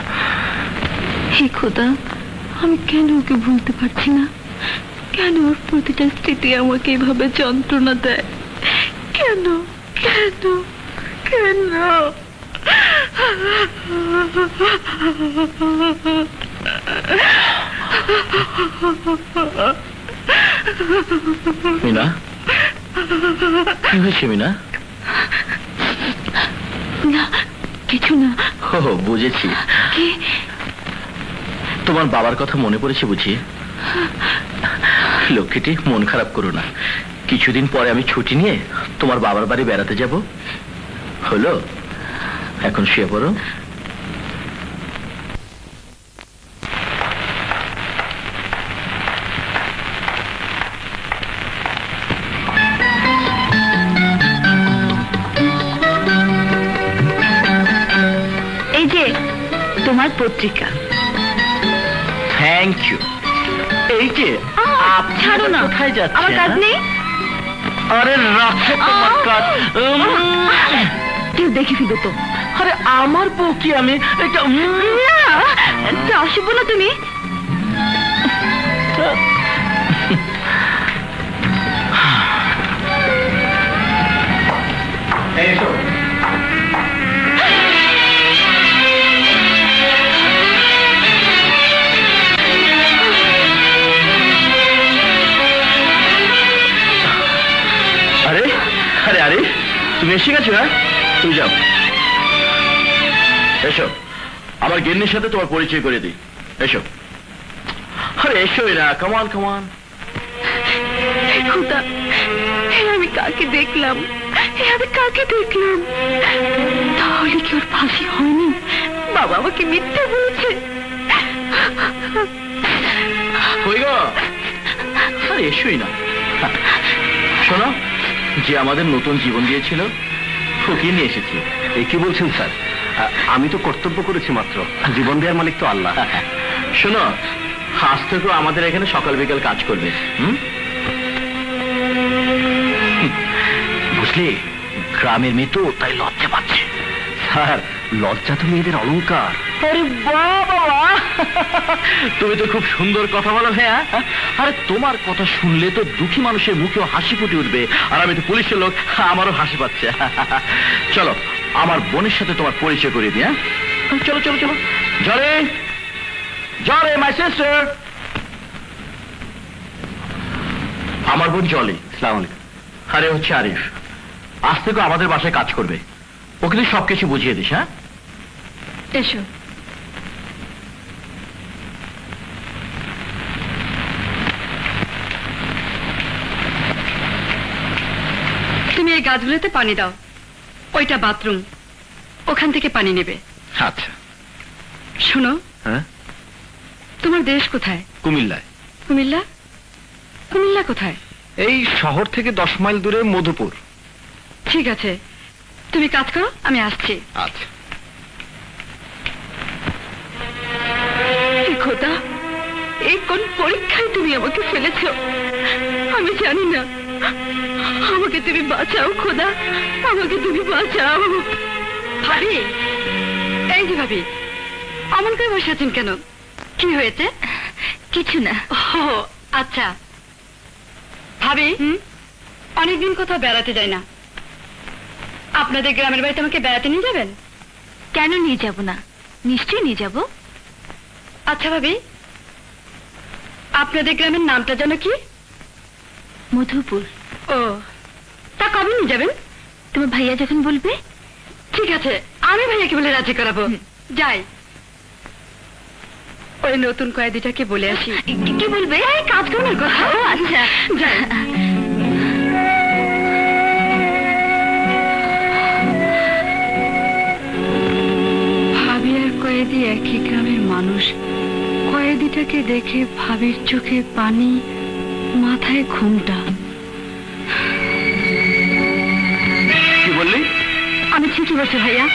হে খোদা, আমি কেন ওকে ভুলতে পারছি না? কেন ওর প্রতিটা স্মৃতি আমাকে এভাবে যন্ত্রণা দেয়? কেন কেন কেন? মিনা, কি হয়েছে মিনা? না, কিছু না। ও, বুঝেছি। কি? তোমার বাবার কথা মনে পড়েছে বুঝি? লক্ষ্মীটি, মন খারাপ করো না। কিছুদিন পরে আমি ছুটি নিয়ে তোমার বাবার বাড়ি বেড়াতে যাব। হলো, এখন শুয়ে পড়ো। এই যে তোমার পত্রিকা। Thank you. এই যে ছাড়ো না, কোথায় যাচ্ছে? আমার কাজ নেই। আরে রাখো তোমার কাজ। কেউ দেখে ফেলো তো। আরে আমার বউ কি আমি এটা? আসবো বলো তুমি। তুমি এসে গেছো? হ্যাঁ, তুমি যাও। এসো, আমার গিন্নির সাথে তোমার পরিচয় করে দিই। এসো। আরে এসো এরা, কামান কামান। খোদা, আমি কাকে দেখলাম? আমি কাকে দেখলাম? তাহলে কি ওর ফাঁসি হয়নি? বাবা আমাকে মিথ্যে বলেছে। কই গো? আরে এসোই না। শোনো, যে আমাদের নতুন জীবন দিয়েছিল ওকে নিয়ে এসেছি। এ কি বলছেন স্যার? আমি তো কর্তব্য করেছি মাত্র, জীবন দেওয়ার মালিক তো আল্লাহ। শোনো, আজ থেকেও আমাদের এখানে সকাল বিকাল কাজ করবে। বুঝলি, গ্রামের মেয়ে তো তাই লজ্জা পাচ্ছে। স্যার, লজ্জা তো মেয়েদের অলংকার। আরে বাবা, তুমি তো খুব সুন্দর কথা বলো। হ্যাঁ, আরে তোমার কথা শুনলে তো দুঃখী মানুষের মুখেও হাসি ফুটে উঠবে। আর আমি তো পুলিশের লোক, আমারও হাসি পাচ্ছে। চলো, আমার বোনের সাথে তোমার পরিচয় করিয়ে দিই। হ্যাঁ, চলো চলো চলো। জলে জলে, মাই সিস্টার। আমার বোন জলে। আসসালামু আলাইকুম। আরে হচ্ছে আরিফ, আজ থেকে আমাদের বাসায় কাজ করবে। ওকে তুই সবকিছু বুঝিয়ে দিস। হ্যাঁ, এসো। তুমি এই গাছগুলোতে পানি দাও। ওইটা বাথরুম, ওখান থেকে পানি নেবে। আচ্ছা। শোনো, হ্যাঁ, তোমার দেশ কোথায়? কুমিল্লায়। কুমিল্লা? কুমিল্লা কোথায়? এই শহর থেকে 10 মাইল দূরে মধুপুর। ঠিক আছে, তুমি কাজ করো, আমি আসছি। আচ্ছা। হে খোদা, এই কোন পরীক্ষায় তুমি আমাকে ফেলেছ? আমি জানি না। আমাকে তুমি বাঁচাও খোদা, আমাকে তুমি বাঁচাও। ভাবি, এই যে ভাবি, অমন করে বসে আছেন কেন? কি হয়েছে? কিছু না। ও আচ্ছা। ভাবি, অনেকদিন কোথাও বেড়াতে যাই না। আপনাদের গ্রামের বাড়িতে আমাকে বেড়াতে নিয়ে যাবেন? কেন নিয়ে যাব না? নিশ্চয়ই নিয়ে যাব। আচ্ছা ভাবি, আপনাদের গ্রামের নামটা যেন কি? মধুপুর। ও, তা কবে নিয়ে যাবেন? তোমার ভাইয়া যখন বলবে। ঠিক আছে, আমি ভাইয়াকে বলে রাজি করাবো। যাই, ওই নতুন কয়েদিটাকে বলে আসি। কি বলবে? এই কাজ করার কথা। ও আচ্ছা, যাই। ভাবি আর কয়েদি একই গ্রামের মানুষ। কয়েদিটাকে দেখে ভাবির চোখে পানি, মাথায় ঘুমটা। কি বললি? আমি ঠিকই বলছি ভাইয়া।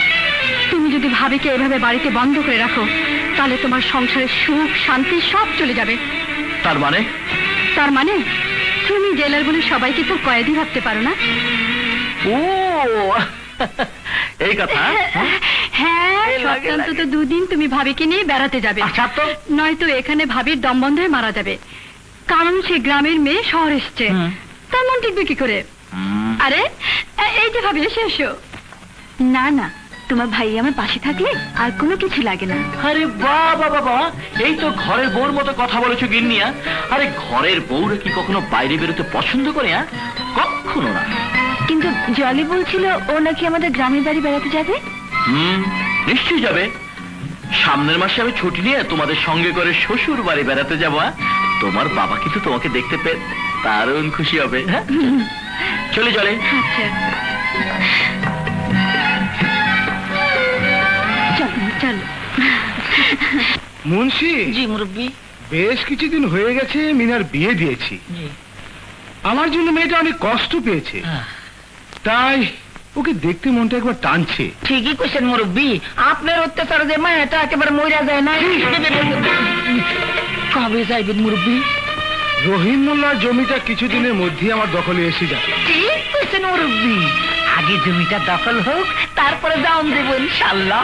তুমি যদি ভাবিকে এভাবে বাড়িতে বন্ধ করে রাখো, তাহলে তোমার সংসারের সুখ শান্তি সব চলে যাবে। তার মানে? তার মানে তুমি জেলার বলে সবাইকে তো কয়েদি ভাবতে পারো না। ও, এই কথা। হ্যাঁ, সপ্তাহে অন্তত 2 দিন তুমি ভাবিকে নিয়ে বেড়াতে যাবে। আচ্ছা তো। নয়তো এখানে ভাবির দম বন্ধ হয়ে মারা যাবে। কারণ সে গ্রামের মেয়ে শহর এসছে। তার মন টিকবে কি করে? আরে এই যে ভাবি, এসে এসো। না না, তোমার ভাই আমার পাশে থাকলে আর কোনো কিছু লাগে না। আরে বাবা বাবা, এই তো ঘরের বউর মতো কথা বলেছো গিন্নিয়া। আরে ঘরের বউরা কি কখনো বাইরে বেরোতে পছন্দ করে? কখনো না। কিন্তু জলি বলছিল ও নাকি আমাদের গ্রামের বাড়ি বেড়াতে যাবে। নিশ্চয়ই যাবে। সামনের মাসে আমি ছুটি নিয়ে তোমাদের সঙ্গে করে শ্বশুর বাড়ি বেড়াতে যাবো। তোমার বাবা কিন্তু তোমাকে দেখতে পেয়ে দারুণ খুশি হবে। হ্যাঁ, চলে চলে। আচ্ছা, চলো চলো। মুন্সি, জি মুরব্বী। বেশ কিছুদিন হয়ে গেছে মিনার বিয়ে দিয়েছি। আমার জন্য মেয়েটা অনেক কষ্ট পেয়েছে, তাই ওকে দেখতে মনটা একবার টানছে। ঠিকই কইছেন মুরব্বী, আপনার অত্যাচারে যে মায়াটা একেবারে মইরা যায় না। কবে যাইবেন মুরব্বী? রহিম মোল্লার জমিটা কিছুদিনের মধ্যে আমার দখলে এসে যাবে। ঠিক কইছেন মুরব্বী, আগে জমিটা দখল হোক, তারপরে দাম দেব ইনশাআল্লাহ।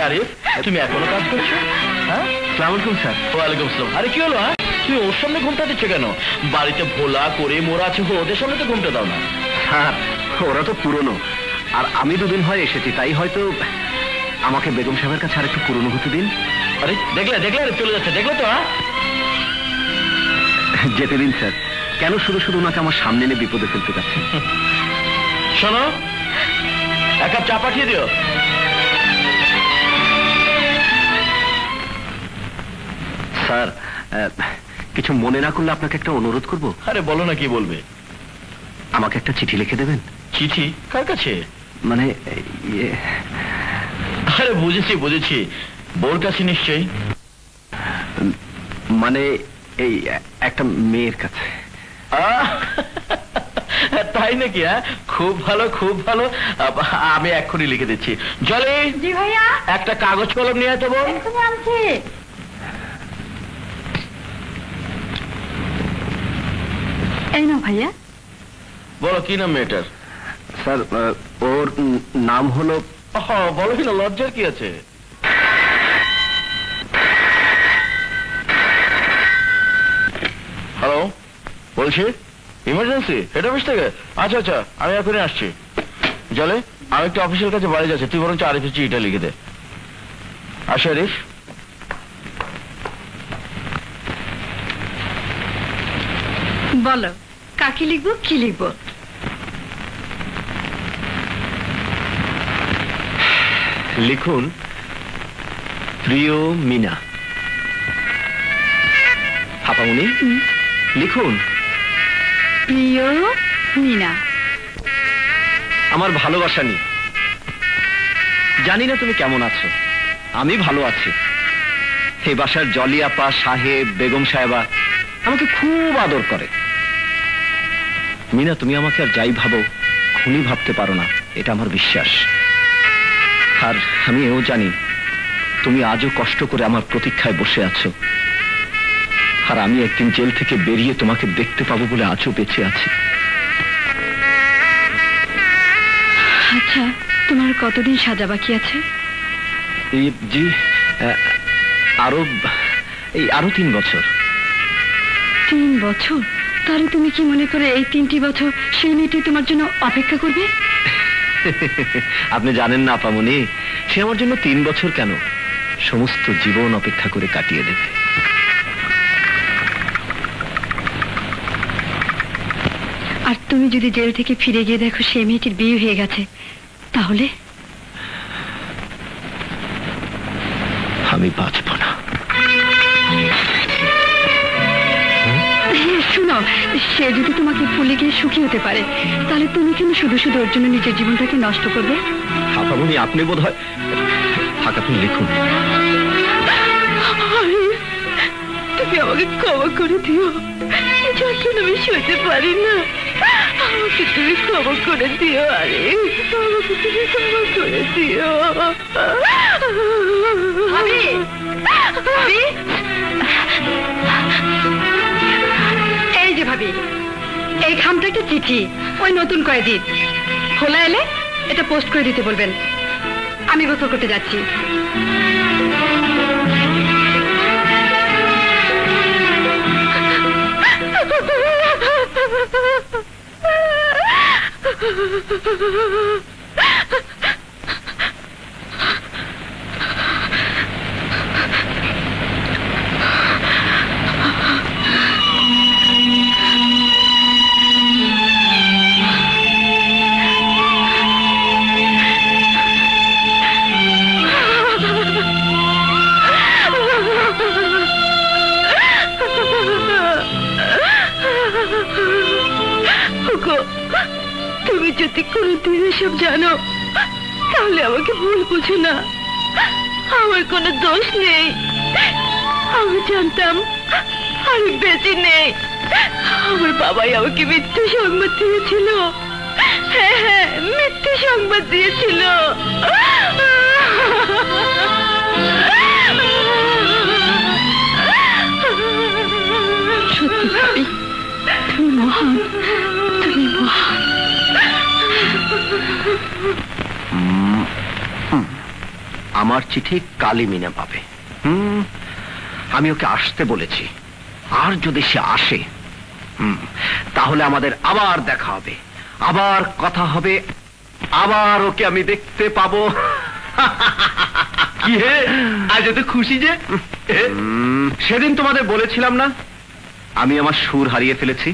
আরিফ, তুমি এখনো কাজ করছো? হ্যাঁ, সালাম আলাইকুম স্যার। ওয়ালাইকুম আসসালাম। আরে কি হলো? হ্যাঁ, তুমি ওর সামনে ঘুমটা দিচ্ছ কেন? বাড়িতে ভোলা করে মোরা আছে, ওদের সামনে তো ঘুমটা দাও না। স্যার ওরা তো পুরনো, আর আমি দুদিন হয় এসেছি, তাই হয়তো আমাকে বেগম সাহেবের কাছে আর একটু পুরনো হতে দিন। আরে দেখলে দেখলে আরে চলে যাচ্ছে, দেখলে তো? হ্যাঁ, যেতে দিন স্যার, কেন শুধু শুধু ওনাকে আমার সামনে এনে বিপদে ফেলতে চাচ্ছেন? শোনো, এক কাপ চা পাঠিয়ে দিও। স্যার কিছু মনে না করলে আপনাকে একটা অনুরোধ করব। আরে বলো না, কি বলবে? আমাকে একটা চিঠি লিখে দেবেন। চিঠি? কার কাছে? মানে ইয়ে, আরে বুঝেছি বুঝেছি, বোর কাছে নিশ্চয়ই। মানে এই একটা মেয়ের কাছে। আহ, তাই নাকি? হ্যাঁ, খুব ভালো খুব ভালো। আমি এক্ষুনি লিখে দিচ্ছি। জলে জি ভাইয়া, একটা কাগজ কলম নিয়ে আসতে বল। এক্ষুনি আনছি। এই নাও ভাইয়া। বলো, কি নাম মেয়েটার? স্যার ওর নাম হলো, বলো কি না, লজ্জার কি আছে? হ্যালো, বলছি ইমার্জেন্সি হেড অফিস থেকে? আচ্ছা আচ্ছা, আমি এখনই আসছি। জলে, আমি একটু অফিসের কাছে বাড়ি যাচ্ছি, তুই বরঞ্চ আরিফের চিঠিটা লিখে দে। আসো আরিফ। বলো, কাকে লিখবো, কি লিখবো? লিখুন প্রিয় মিনা। হাপামুনি, লিখুন প্রিয় মিনা। আমার ভালোবাসা নেই। জানি না তুমি কেমন আছো, আমি ভালো আছি। এই বাসার জলি আপা, সাহেব, বেগম সাহেবা আমাকে খুব আদর করে। মিনা, তুমি আমাকে আর যাই ভাবো, খুনি ভাবতে পারো না, এটা আমার বিশ্বাস। আর আমি এও জানি তুমি আজও কষ্ট করে আমার প্রতীক্ষায় বসে আছো। আর আমি একদিন জেল থেকে বেরিয়ে তোমাকে দেখতে পাবো বলে আজও বেঁচে আছি। আচ্ছা, তোমার কতদিন সাজা বাকি আছে? জি, আরো 3 বছর। 3 বছর? তাহলে তুমি কি মনে করে এই 3টি বছর সেই মেয়েটি তোমার জন্য অপেক্ষা করবে? আপনি জানেন না আপামনি, সে আমার জন্য 3 বছর কেন, সমস্ত জীবন অপেক্ষা করে কাটিয়ে দেবে। আর তুমি যদি জেল থেকে ফিরে গিয়ে দেখো সেই মেয়েটির বিয়ে হয়ে গেছে, তাহলে? আমি বাঁচব না। শুনো, সে যদি তোমাকে ভুলে গিয়ে সুখী হতে পারে, তাহলে তুমি কেন শুধু শুধু ওর জন্য নিজের জীবনটাকে নষ্ট করবে? আপামনি, আপনি বোধ হয় আপনি লিখুন। তুমি আমাকে ক্ষমা করে দিও, যখন আমি সইতে পারি না। আমাকে তুমি ক্ষমা করে দিও, আরে আমাকে তুমি ক্ষমা করে দিও। এই যে ভাবি, এই খামটা একটা চিঠি, ওই নতুন কয়েদি খোলা এলে এটা পোস্ট করে দিতে বলবেন। আমি গোসল করতে যাচ্ছি। তুমি যদি কোনদিন এসব জানো, তাহলে আমাকে ভুল বুঝো না। আমার কোনো দোষ নেই। আমি জানতাম আমি বেঁচে নেই। আমার বাবাই আমাকে মিথ্যে সংবাদ দিয়েছিল। হ্যাঁ হ্যাঁ, মিথ্যে সংবাদ দিয়েছিল। সত্যি ভাবি, তুমি মহান, তুমি মহান। আমার চিঠি কালই মিনা পাবে। আমি ওকে আসতে বলেছি, আর যদি সে আসে তাহলে আমাদের আবার দেখা হবে, আবার কথা হবে, আবার ওকে আমি দেখতে পাবো। কি হে, আজ এত খুশি যে? সেদিন তোমাদের বলেছিলাম না আমি আমার সুর হারিয়ে ফেলেছি,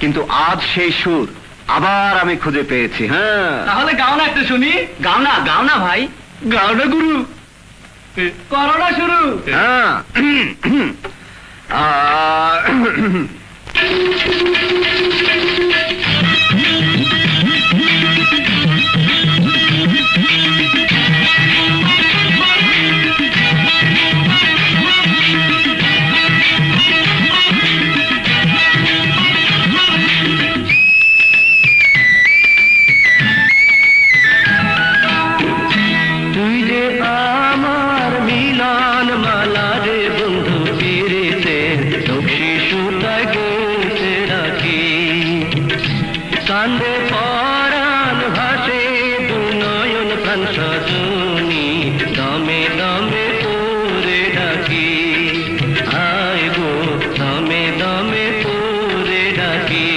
কিন্তু আজ সেই সুর আবার আমি খুঁজে পেয়েছি। হ্যাঁ, তাহলে গাও না একটা শুনি। গাও না ভাই, গাও না গুরু, করো না শুরু। হ্যাঁ। তুই যে আমার মিলন মালা রে বন্ধু, ফিরেতে নকশি সুতায় গেছে রাখি, কান্দে পরাণ ভাসে দু নয়ন প্রাণ সজনী, দমে দমে তোরে ডাকি, আয় গো দমে দমে তোরে ডাকি।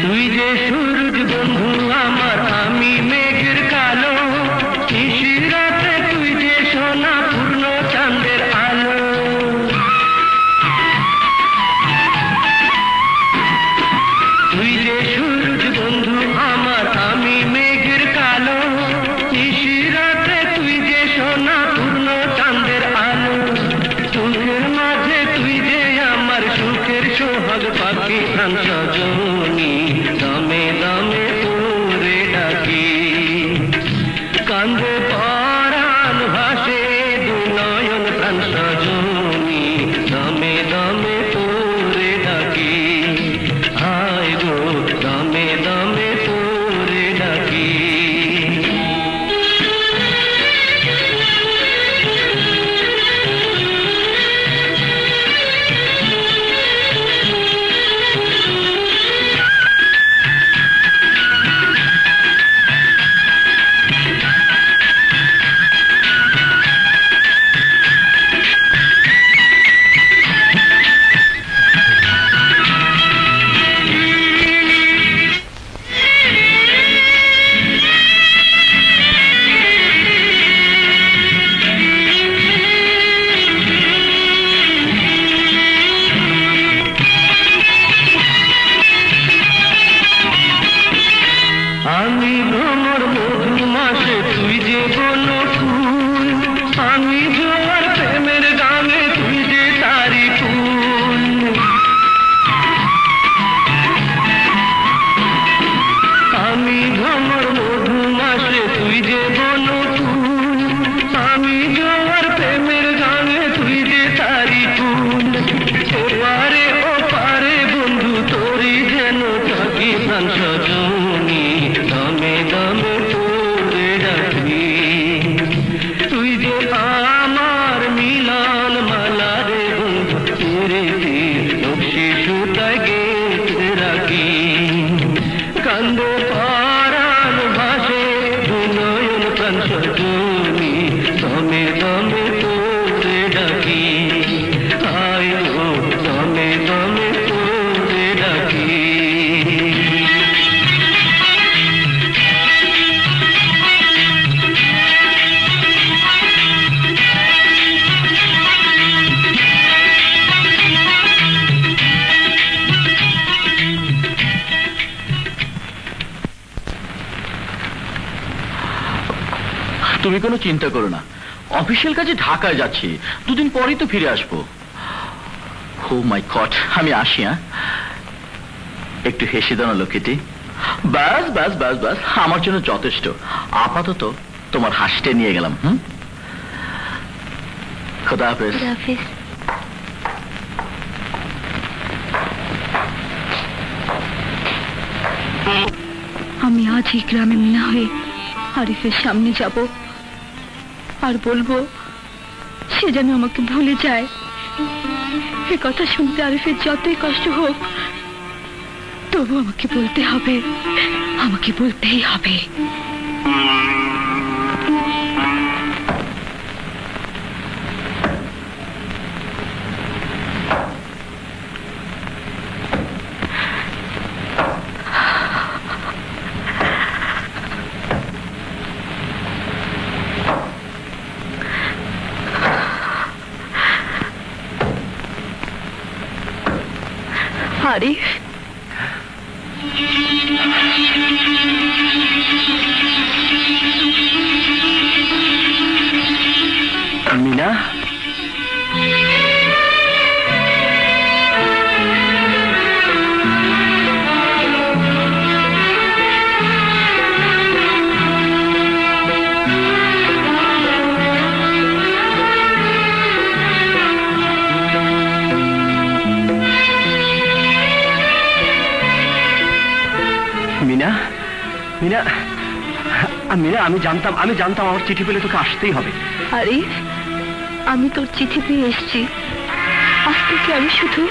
তুই যে সূরজ বন্ধু আমার, আমি মেঘের কালো, নিশির রাতে তুই যে সোনা পূর্ণ চাঁদের আলো। তুই যে সূরজ বন্ধু আমার, আমি মেঘের কালো, নিশির রাতে তুই যে সোনা পূর্ণ চাঁদের আলো। সুখের মাঝে তুই যে আমার সুখের সোহাগ পাখি, প্রাণ সজনী, দমে দমে তোরে ডাকি, কান্দে পরাণ ভাসে দু নয়ন প্রাণ সজনী, দমে দমে তোরে ডাকি, আয় গো দমে দমে তোরে ডাকি। আমি ভ্রমর মধু মাসে তুই যে বন ফুল, আমি জোয়ার প্রেমের গানে তুই যে তারি ফুল। আমি ভ্রমর মধু মাসে তুই যে বন ফুল, আমি জোয়ার প্রেমের গানে তুই যে তারি ফুল। এপারে ও পারে বন্ধু তোরই যেন থাকি, প্রাণ সজনী, দমে দমে তোরে ডাকি। তুই যে আমার মিলন মালা রে বন্ধু, ফিরেতে নকশি সুতায় গেছে রাখি, কান্দে পরাণ ভাসে দু নয়ন প্রাণ সজনী, দমে দমে তোরে ডাকি, আয় গো দমে দমে তোরে ডাকি। তুমি কোনো চিন্তা করো না, অফিসিয়াল কাজে ঢাকায় যাচ্ছি, দুদিন পরেই তো ফিরে আসবো। ও মাই গড, আমি আসি। হ্যাঁ, একটু হেসে দাও না লক্ষ্মীটি। বাস বাস বাস বাস, আমার জন্য যথেষ্ট। আপাতত তোমার হাসিটা নিয়ে গেলাম। খোদা হাফেজ। আমি আজ এই গ্রামে মিনা হয়ে আরিফের সামনে যাব আর বলবো সে যেন আমাকে ভুলে যায়। এ কথা শুনতে আরিফের যতই কষ্ট হোক, তবু আমাকে বলতে হবে, আমাকে বলতেই হবে। আরিফ, মিনা, মিনা, মিনা, মিনা, আমি জানতাম আমার চিঠি পেলে তোকে আসতেই হবে। আরিফ, আমি তোর চিঠি পেয়ে এসেছি। আজ থেকে আমি শুধু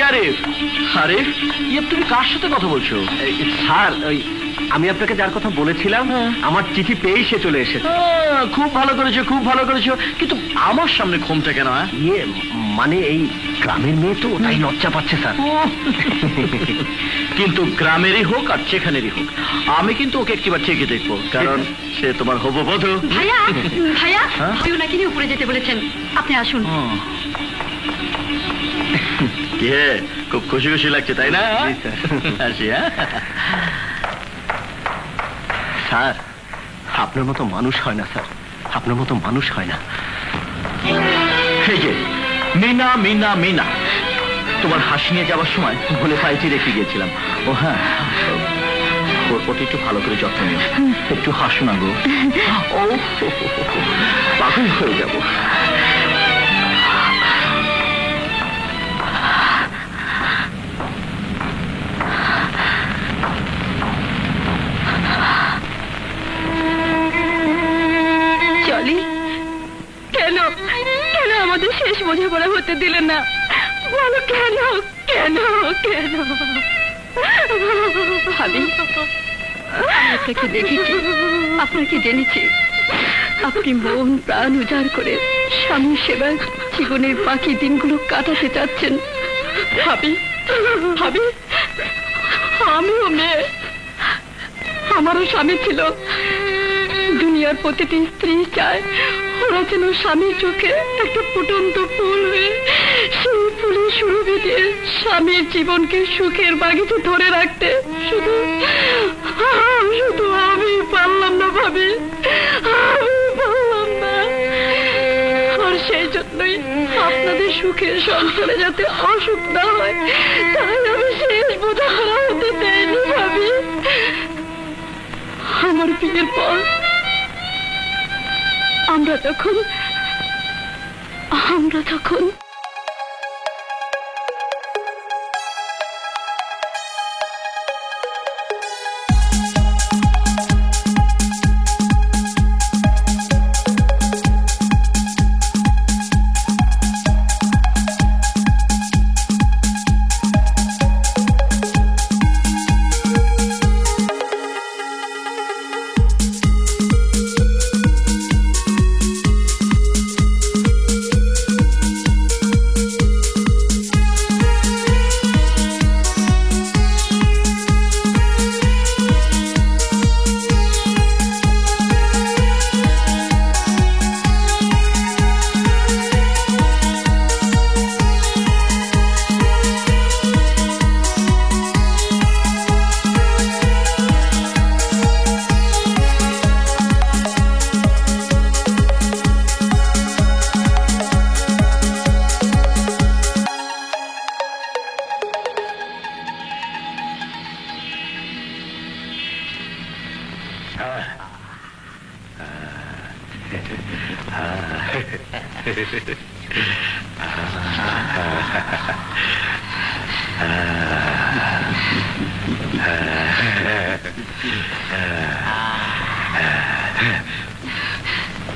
আরিফ, আরিফ, তুমি কার সাথে কথা বলছো? স্যার, আমি আপনাকে যার কথা বলেছিলাম, আমার চিঠি পেয়েই সে চলে এসেছে। খুব ভালো করেছো, খুব ভালো করেছো, কিন্তু আমার সামনে ঘুমটা কেন? মানে এই গ্রামের মেয়ে তো, তাই লজ্জা পাচ্ছে স্যার। কিন্তু গ্রামেরই হোক আর যেখানেরই হোক, আমি কিন্তু ওকে একটিবার ঠিকই দেখবো, কারণ সে তোমার হবু বধূ। ভাইয়া, ভাইয়া, ভাই ওনাকে নিয়ে উপরে যেতে বলেছেন, আপনি আসুন। খুব খুশি খুশি লাগছে, তাই না? আসি। স্যার, আপনার মতো মানুষ হয় না স্যার, আপনার মতো মানুষ হয় না। এই যে মিনা, মিনা, মিনা, তোমার হাসি নিয়ে যাওয়ার সময় ভুলে পাইটি রেখে গিয়েছিলাম। ও হ্যাঁ, ওটা একটু ভালো করে যত্ন নিও, একটু হাসো না গো। ও পাগল হয়ে যাব। চলি, কেন কেন আমাদের শেষ বোঝাপড়া হতে দিলে না? বলো কেন, কেন, কেন? ভাবি, আমি আপনাকে দেখেছি, আপনাকে জেনেছি। আপনি মন প্রাণ উজাড় করে স্বামীর সেবায় জীবনের বাকি দিনগুলো কাটাতে চাচ্ছেন। ভাবি, ভাবি, আমিও মেয়ে, আমারও স্বামী ছিল। দুনিয়ার প্রতিটি স্ত্রী চায় ওরা যেন স্বামীর চোখে একটা ফুটন্ত ফুল হয়ে সেই ফুলের সুরভি দিয়ে স্বামীর জীবনকে সুখের বাগিচে ধরে রাখতে। শুধু আমি পারলাম না ভাবি, আমি পারলাম না। আর সেই জন্যই আপনাদের সুখের সংসারে যাতে অসুখ না হয়, তাই আমি শেষ বোঝাপড়া হতে দেয়নি ভাবি। আমার বিয়ের পর আমরা তখন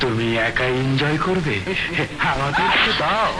তুমি একা এনজয় করবে, আমাদেরকে দাও।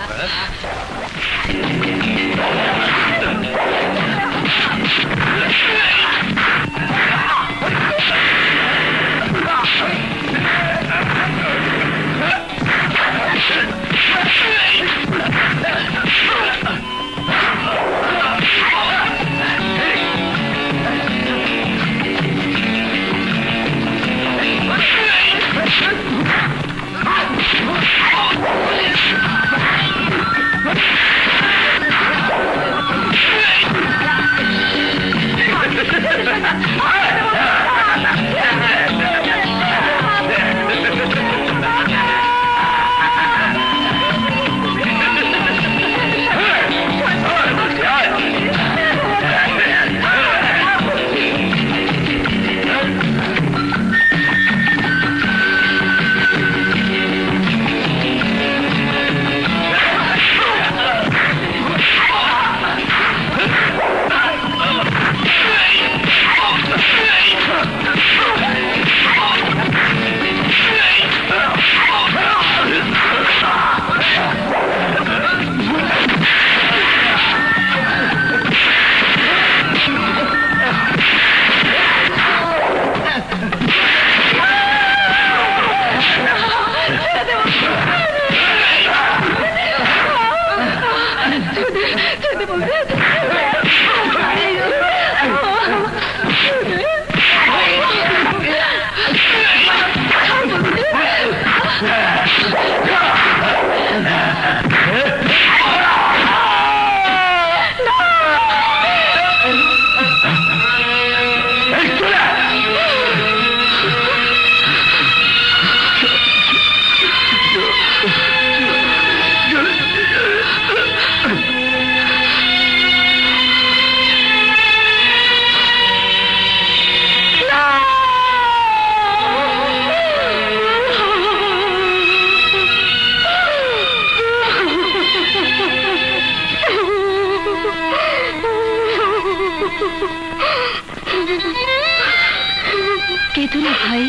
কেঁদো না ভাই,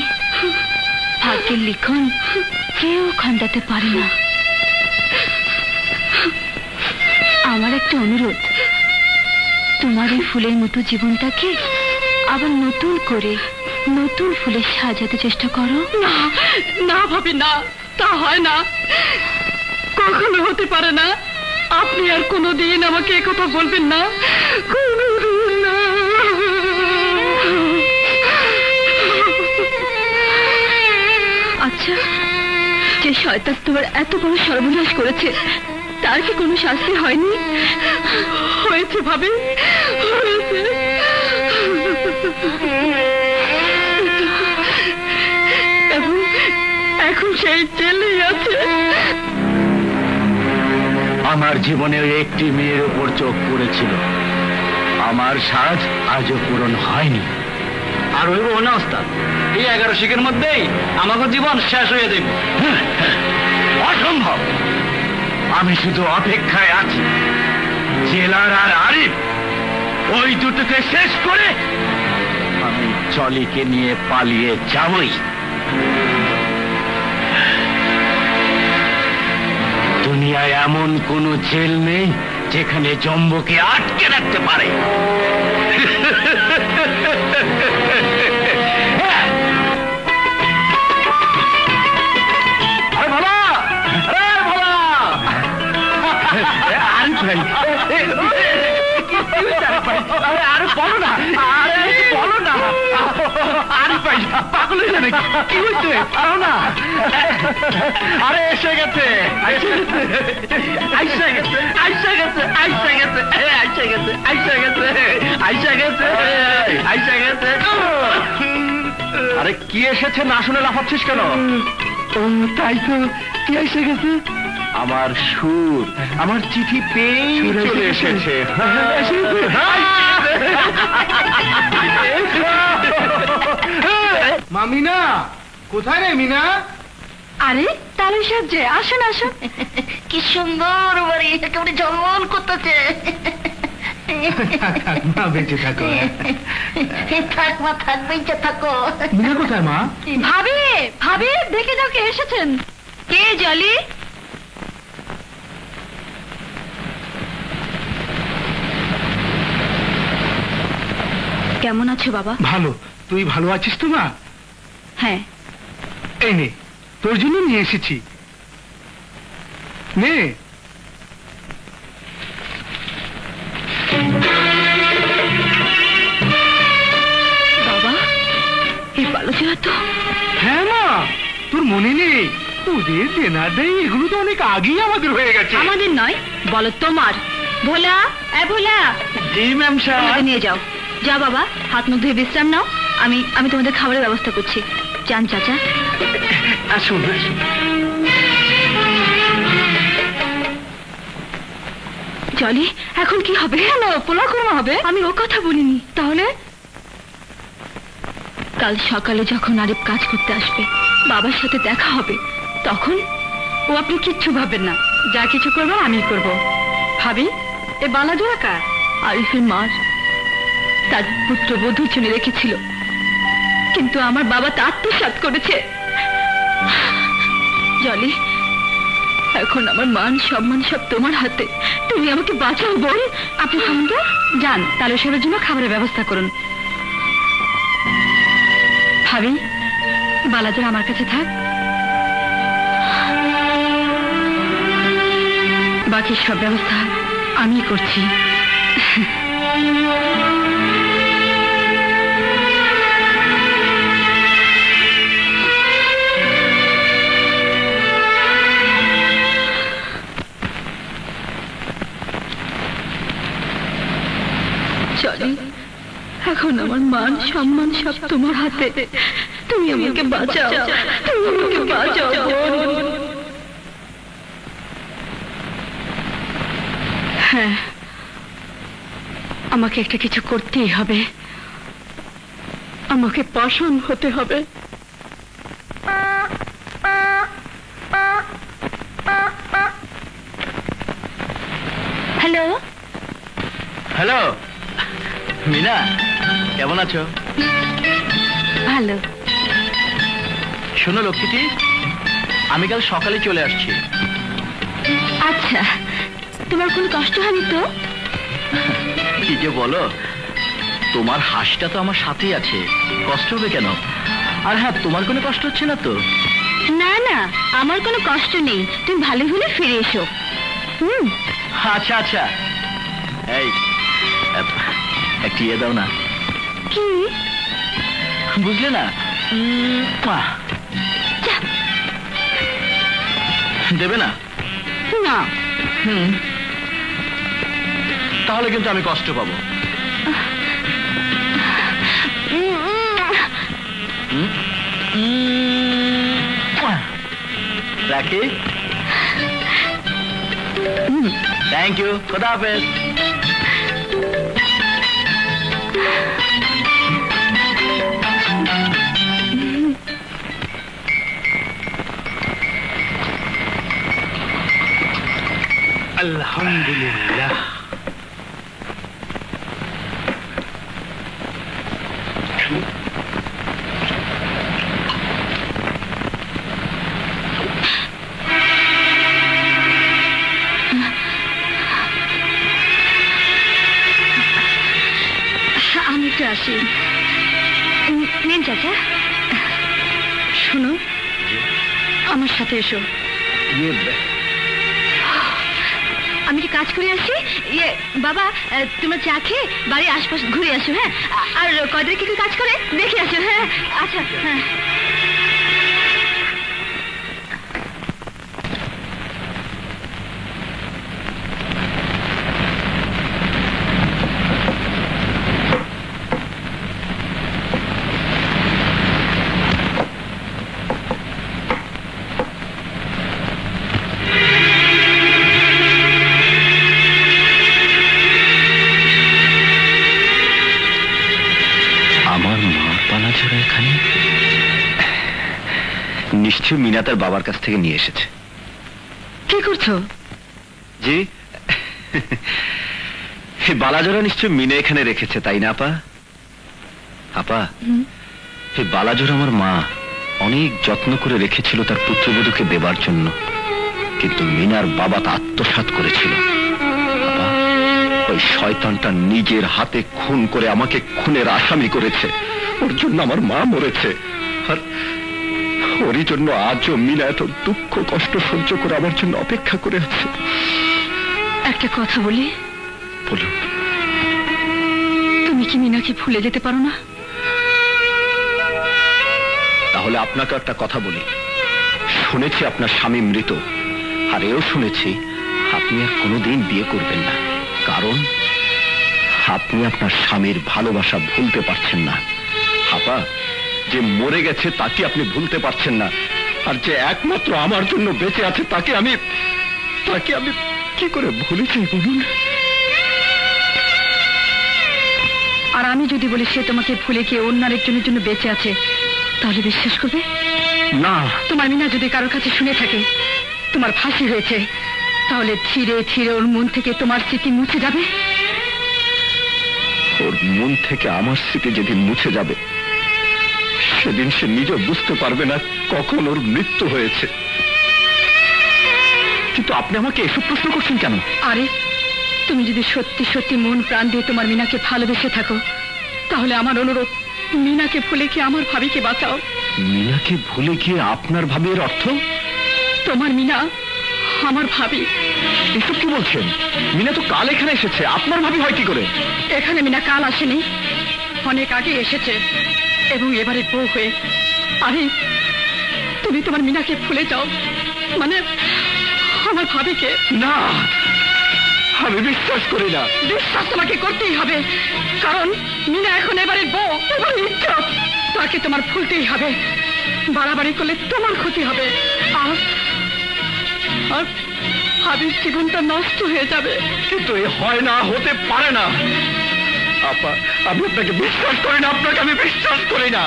ভাগ্যের লিখন কেউ খণ্ডাতে পারে না। আমার একটা অনুরোধ, তোমার এই ফুলের মতো জীবনটাকে আবার নতুন করে নতুন ফুলে সাজাতে চেষ্টা করো। না না ভাবি, না, তা হয় না, কখনো হতে পারে না। আপনি আর কোনোদিন আমাকে একথা বলবেন না, কোনোদিন না। আচ্ছা, যে শয়তান তোমার এত বড় সর্বনাশ করেছে তার কি কোনো শাস্তি হয়নি? হয়েছে ভাবি, হয়েছে। এখন সেই জেলেই আছে। আমার জীবনে একটি মেয়ের উপর চোখ পড়েছিল, আমার সাজ আজও পূরণ হয়নি। আর হইব না ওস্তাদ, এই 11 শিখের মধ্যেই আমাকে জীবন শেষ হয়ে যাবে। অসম্ভব, আমি শুধু অপেক্ষায় আছি জেলার আর আরিফ ওই দুটোকে শেষ করে আমি জলিকে নিয়ে পালিয়ে যাবই। দুনিয়ায় এমন কোন জেল নেই যেখানে জম্বুকে আটকে রাখতে পারে। আরে বলো না, আরে বলো না, আরে ভাই পাগল হয়ে যাবে, কি হয়েছে? না, আরে এসে গেছে, এসে গেছে, আইসা গেছে, আইসা গেছে, আইসা গেছে, আইসা গেছে, আইসা গেছে, আইসা গেছে, আইসা গেছে। আরে কি এসেছে না শুনে লাফাচ্ছিস কেন? তাই তো, কি এসে গেছে? আমার সুর, আমার চিঠি পেয়ে চলে এসেছে। মামিনা কোথায় রে মিনা? আরে তাহলে সাহেব যে আসুন আসুন। কি সুন্দর বাড়ি, একেবারে জলমল করতেছে। মা বেঁচে থাকো। থাক মা, থাক, বেঁচে থাকো। মিনা কোথায় মা? ভাবি ভাবি দেখে যাও কে এসেছেন। কে জলি? কেমন আছো বাবা? ভালো। তুই ভালো আছিস তো মা? হ্যাঁ। এই নে, তোর জন্য নিয়ে এসেছি। নে। বাবা এই বালুচা তো। হ্যাঁ মা, তোর মনে নেই? ওদের দেনা দেয় এগুলো তো অনেক আগেই আমাদের হয়ে গেছে। আমাদের নয়, বলো তোমার। ভোলা, ভোলা, জি ম্যাম আমাকে নিয়ে যাও। যাও বাবা, হাত মুখ ধুয়ে বিশ্রাম নাও। আমি আমি তোমাদের খাবারের ব্যবস্থা করছি। চান চাচা? আসুন আসুন। জলি এখন কি হবে? কেন পোলা কুরমা হবে? আমি ও কথা বলিনি। তাহলে কাল সকালে যখন আরিফ কাজ করতে আসবে, বাবার সাথে দেখা হবে, তখন ও আপনি কিচ্ছু ভাবেন না, যা কিছু করবেন আমি করব। ভাবি এ বালা জোড়া কার? আরিফের মার। তার পুত্রবধূ চুনে রেখেছিল, কিন্তু আমার বাবা তা আত্মসাৎ করেছে। জলি এখন আমার মান সম্মান সব তোমার হাতে, তুমি আমাকে বাঁচাও বল। আপনি শুনুন তো, যান তাহলে সবার জন্য খাবারের ব্যবস্থা করুন। ভাবি বালাজার আমার কাছে থাক, বাকি সব ব্যবস্থা আমি করছি। চলি এখন আমার মান সম্মান সব তোমার হাতে, তুমি আমাকে বাঁচাও, তুমি আমাকে বাঁচাও। হ্যাঁ, আমাকে একটা কিছু করতেই হবে, আমাকে পাষাণ হতে হবে। হ্যালো হ্যালো মিনা, কেমন আছো? ভালো। শোনো লক্ষ্মীটি, আমি কাল সকালে চলে আসছি। আচ্ছা, তোমার কোনো কষ্ট হয়নি তো? কি যে বলো, তোমার হাঁসটা তো আমার সাথেই আছে, কষ্ট হবে কেন? আর হ্যাঁ, তোমার কোনো কষ্ট হচ্ছে না তো? না না, আমার কোনো কষ্ট নেই, তুমি ভালো হলে ফিরে এসো। আচ্ছা আচ্ছা, এই একটু ইয়ে দাও না। কি বুঝলে না? দেবে না? না। তাহলে কিন্তু আমি কষ্ট পাবো। রাখি। থ্যাংক ইউ, খোদা হাফেজ। আলহামদুলিল্লাহ। আমি তো আসি। নিন চাচা। শোনো, আমার সাথে এসো। আমি কি কাজ করে আসি। ইয়ে বাবা, তোমরা চা খেয়ে বাড়ির আশপাশ ঘুরে আসো। হ্যাঁ, আর কয়দিন কি কাজ করে দেখে আসো। হ্যাঁ আচ্ছা। হ্যাঁ আমার মার পানা ছাড়া এখানে নিশ্চয়ই মিনা তার বাবার কাছ থেকে নিয়ে এসেছে। কি করছো? জি, এই বালাজোড়া নিশ্চয়ই মিনা এখানে রেখেছে, তাই না আপা? আপা, এই বালাজোড়া আমার মা অনেক যত্ন করে রেখেছিল তার পুত্রবধূকে দেবার জন্য, কিন্তু মিনার বাবা তা আত্মসাৎ করেছিল। আপা, ওই শয়তানটা নিজের হাতে খুন করে আমাকে খুনের আসামি করেছে। ওর জন্য আমার মা মরেছে, আর ওরই জন্য আজও মিনা এত দুঃখ কষ্ট সহ্য করে আমার জন্য অপেক্ষা করে আছে। একটা কথা বলি, বলো। তুমি কি মিনাকে ভুলে যেতে পারো না? তাহলে আপনাকে একটা কথা বলি, শুনেছি আপনার স্বামী মৃত, আর এও শুনেছি আপনি আর কোনোদিন বিয়ে করবেন না, কারণ আপনি আপনার স্বামীর ভালোবাসা ভুলতে পারছেন না। আপা, যে মরে গেছে তাকে আপনি ভুলতে পারছেন না, আর যে একমাত্র আমার জন্য বেঁচে আছে তাকে আমি কি করে ভুলে যাই বলুন? আর আমি যদি বলি সে তোমাকে ভুলে গিয়ে অন্য আরেকজনের জন্য বেঁচে আছে, তাহলে বিশ্বাস করবে না। তোমার মিনা যদি কারোর কাছে শুনে থাকে তোমার ফাঁসি হয়েছে, তাহলে ধীরে ধীরে ওর মন থেকে তোমার স্মৃতি মুছে যাবে। ওর মন থেকে আমার স্মৃতি যেদিন মুছে যাবে, সেদিন সে নিজে বুঝতে পারবে না কখন ওর মৃত্যু হয়েছে। কিন্তু আপনি আমাকে এসব প্রশ্ন করছেন কেন? আরে, তুমি যদি সত্যি সত্যি মন প্রাণ দিয়ে তোমার মিনাকে ভালোবেসে থাকো, তাহলে আমার অনুরোধ, মিনাকে ভুলে গিয়ে আমার ভাবিকে বাঁচাও। মিনাকে ভুলে গিয়ে আপনার ভাবির অর্থ? তোমার মিনা আমার ভাবি। এসব কি বলছেন? মিনা তো কাল এখানে এসেছে, আপনার ভাবি হয় কি করে? এখানে মিনা কাল আসেনি, অনেক আগে এসেছে, এবং এবারে বউ হয়ে। আরে, তুমি তোমার মিনাকে ভুলে যাও, মানে আমার ভাবিকে। না, আমি বিশ্বাস করি না। বিশ্বাস তোমাকে করতেই হবে, কারণ মিনা এখন এবারে বউ, এবারে ইজ্জত, তাকে তোমার ভুলতেই হবে। বাড়াবাড়ি করলে তোমার ক্ষতি হবে, আর ভাবির জীবনটা নষ্ট হয়ে যাবে। কিন্তু এ হয় না, হতে পারে না। আপা, আমি আপনাকে বিশ্বাস করি না, আপনাকে আমি বিশ্বাস করি না।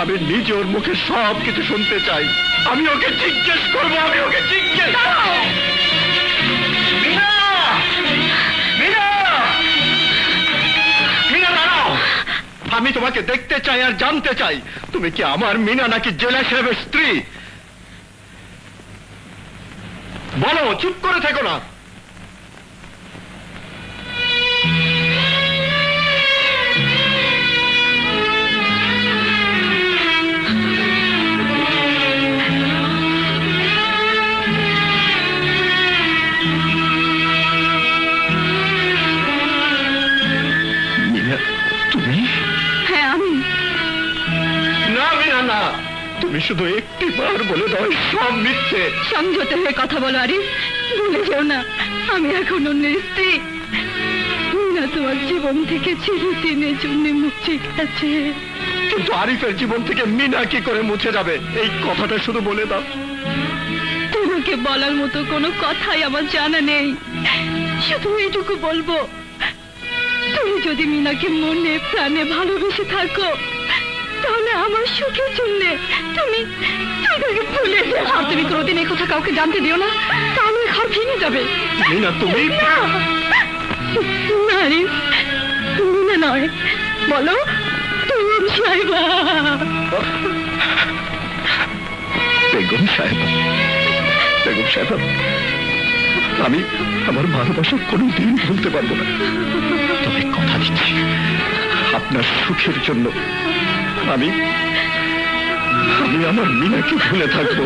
আমি নিজে ওর মুখে সব কিছু শুনতে চাই। আমি ওকে জিজ্ঞেস করবো, আমি ওকে জিজ্ঞেস করবো। মিনা! মিনা! মিনা, দাঁড়াও। আমি তোমাকে দেখতে চাই আর জানতে চাই, তুমি কি আমার মিনা নাকি জেলা সাহেবের স্ত্রী? বলো, চুপ করে থেকো না। তুমি? হ্যাঁ, আমি। না মিনা, না, তুমি শুধু একটি বার বলে দাও সব মিথ্যে। সংযত হয়ে কথা বলো আরিফ, ভুলে যেও না আমি এখন অন্যের স্ত্রী। মিনা তোমার জীবন থেকে চিরদিনের জন্য মুছে গেছে। কিন্তু আরিফের জীবন থেকে মিনা কি করে মুছে যাবে? এই কথাটা শুধু বলে দাও। তোমাকে বলার মতো কোনো কথাই আমার জানা নেই, শুধু এইটুকু বলবো, তুমি যদি মিনাকে মনে প্রাণে ভালোবেসে থাকো, তাহলে আমার সুখের জন্য তুমি তাকে ভুলে যাও। আর তুমি কোনোদিন এই কথা কাউকে জানতে দিও না, তাহলে ঘর ভেঙে যাবে। মিনা, তুমি? না আরিফ, মিনা নয়, বলো বেগম সাহেবা। বেগম সাহেবা? বেগম সাহেবা, আমি আমার ভালোবাসা কোনোদিন ভুলতে পারবো না, তবে কথা দিচ্ছি আপনার সুখের জন্য আমি আমার মিনাকে ভুলে থাকবো।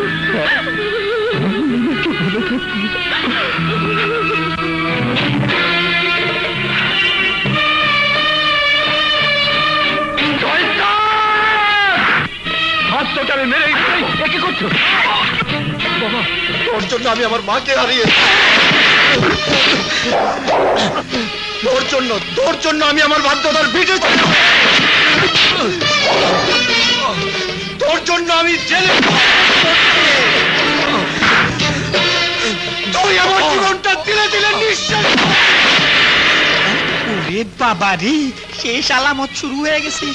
আমার মিনাকে ভুলে থাকবো। হাতটাকে আমি মেরে কি করছো বাবা? তোর জন্য আমি আমার মাকে হারিয়েছি, তোর জন্য আমি আমার বাধ্যতার ভিটে, তোর জন্য আমি জেলে, তুই আমার জীবনটা দিলে দিলে নিঃশ্বাস। ওরে বাবারি, শেষ আলামত শুরু হয়ে গেছে।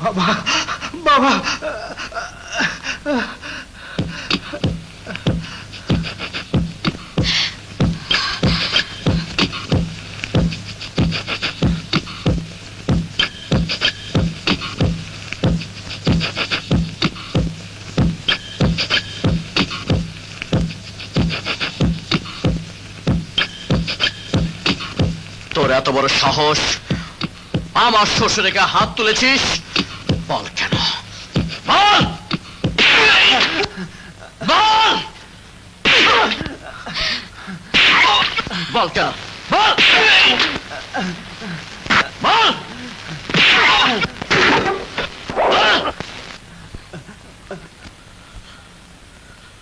বাবা বাবা তোর এত বড় সাহস, আমার শ্বশুরের গায়ে হাত তুলেছিস, বল কেন? বল বল বল কেন? বল বল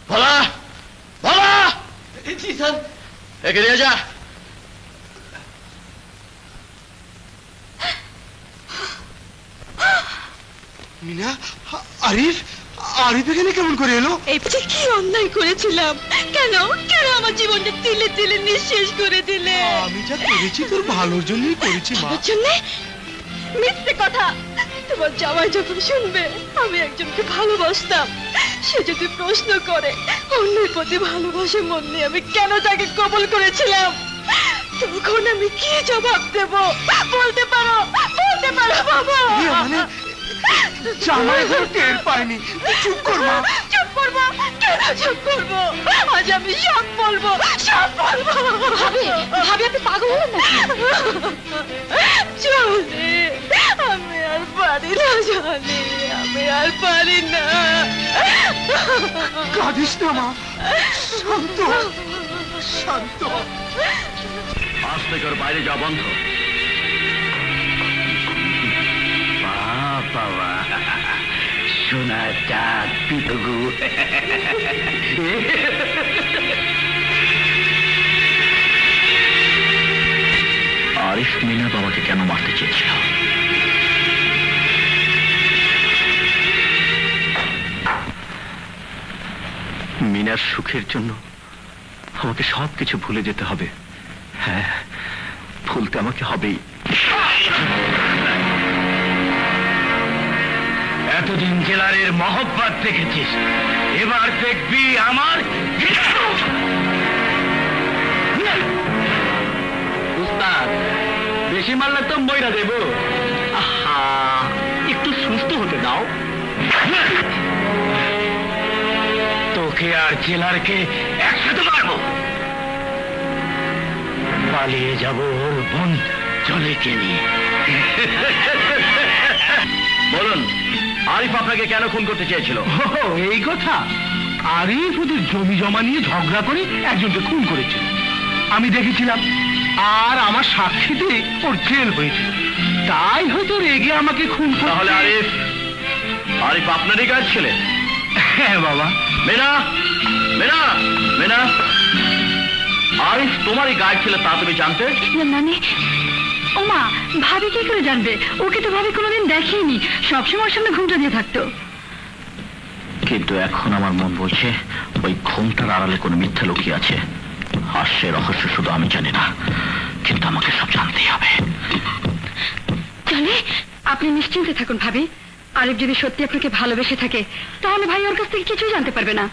বলা বলা। জি স্যার। একে নিয়ে যা। মিনা, আরিফ আরিফ এখানে কেমন করে এলো? এই যে কি অন্যায় করেছিলাম, কেন কেন আমার জীবনটা তিলে তিলে নিঃশেষ করে দিলে? আমি যা করেছি তোর ভালোর জন্যই করেছি মা। আমার জন্যে? মিথ্যে কথা। তোমার জামাই যখন শুনবে আমি একজনকে ভালোবাসতাম, সে যদি প্রশ্ন করে অন্যের প্রতি ভালোবাসে মন নিয়ে আমি কেন তাকে কবুল করেছিলাম, তখন আমি কি জবাব দেব? বলতে পারো বাবা? মানে জামাই এখনো টের পায়নি। চুপ কর মা। চুপ করবো? কেন চুপ করবো? আজ আমি সব বলবো, সব বলবো। ভাবি আপনি পাগল হলেন নাকি? চলে আমি আর পারি না, জানি আমি আর পারি না। কাঁদিস না মা, শান্ত শান্ত। আজ থেকে ওর বাইরে যাওয়া বন্ধ। বাবা সোনা চাঁদ পিতগু। আরিফ মিনা বাবাকে কেন মারতে চেয়েছিল? মিনার সুখের জন্য আমাকে সবকিছু ভুলে যেতে হবে। হ্যাঁ, ভুলতে আমাকে হবেই। এতদিন জেলারের মহব্বত দেখেছিস, এবার দেখবি আমার। উস্তাদ, বেশি মারলে তো মইরা দেব। আহা, একটু সুস্থ হতে দাও। তোকে আর জেলারকে একসাথে মারবো। পালিয়ে যাব ওর বোন জলেকে নিয়ে। বলুন, আরিফ আপনাকে কেন খুন করতে চেয়েছিল? এই কথা? আরিফ ওদের জমি জমা নিয়ে ঝগড়া করে একজনকে খুন করেছিল, আমি দেখেছিলাম। আর আমার সাক্ষীতে ওর জেল হয়েছিল, তাই হয়তো রেগে আমাকে খুন করে। তাহলে আরিফ আরিফ আপনারই গায়ের ছেলে? হ্যাঁ বাবা। মেনা মেনা মেনা, আরিফ তোমারই গায়ের ছেলে তা তুমি জানতে? মানে ও মা, ভাবি কি করে জানবে? ওকে তো ভাবি কোনোদিন দেখিনি, সবসময় সামনে ঘুমটা দিয়ে থাকতো। কিন্তু এখন আমার মন বলছে ওই ঘুমটার আড়ালে কোনো মিথ্যা লুকিয়ে আছে, আর সে রহস্য শুধু আমি জানি না, কিন্তু আমাকে সব জানতেই হবে। চলে, আপনি নিশ্চিন্তে থাকুন ভাবি। আরিফ যদি সত্যি আপনাকে ভালোবেসে থাকে তাহলে ভাই ওর কাছ থেকে কিছুই জানতে পারবে না।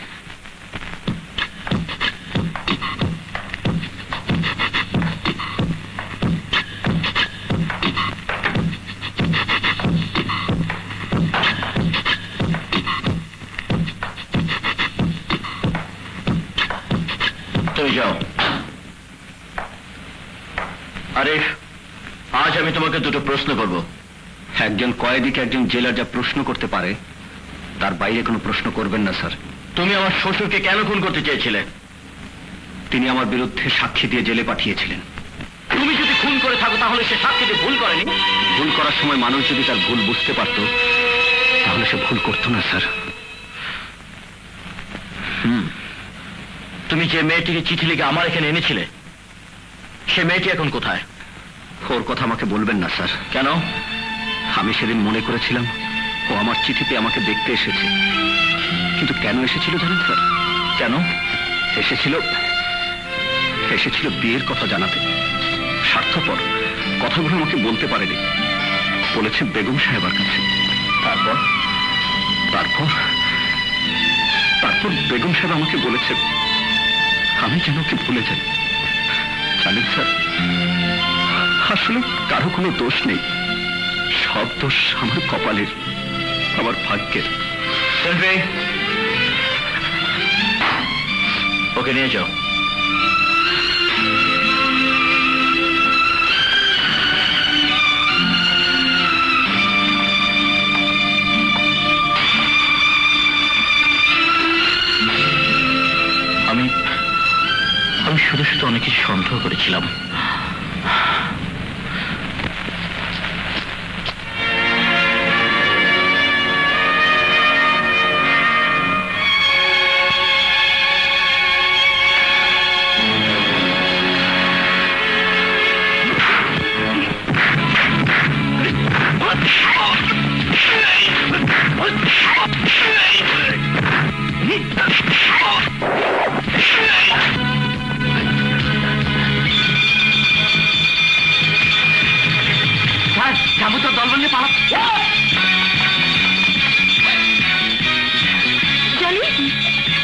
তুমি যাও। আরিফ, আজ আমি তোমাকে দুটো প্রশ্ন করব। একজন কয়েদিকে একজন জেলার যা প্রশ্ন করতে পারে তার বাইরে কোনো প্রশ্ন করবেন না স্যার। তুমি আমার শ্বশুরকে কেন খুন করতে চেয়েছিলে? তিনি আমার বিরুদ্ধে সাক্ষী দিয়ে জেলে পাঠিয়েছিলেন। তুমি যদি খুন করে থাকো তাহলে সে সাক্ষী দিয়ে ভুল করেনি? ভুল করার সময় মানুষ যদি তার ভুল বুঝতে পারত তাহলে সে ভুল করতো না স্যার। তুমি যে মেয়েটিকে চিঠি লিখে আমার এখানে এনেছিলে সে মেয়েটি এখন কোথায়? ওর কথা আমাকে বলবেন না স্যার। কেন? আমি সেদিন মনে করেছিলাম ও আমার চিঠিতে আমাকে দেখতে এসেছে, কিন্তু কেন এসেছিল জানেন স্যার? কেন এসেছিল বিয়ের কথা জানাতে। স্বার্থপর, কথাগুলো আমাকে বলতে পারেনি, বলেছে বেগম সাহেবার কাছে। তারপর তারপর তারপর বেগম সাহেব আমাকে বলেছেন আমি যেন ওকে ভুলে যাই। জানেন স্যার, আসলে কারো কোনো দোষ নেই, সব দোষ আমার কপালের, আমার ভাগ্যের। ওকে নিয়ে যাও। আমি শুধু শুধু অনেক কিছু সন্দেহ করেছিলাম। জামু তো দলবল নিয়ে পালা। জানি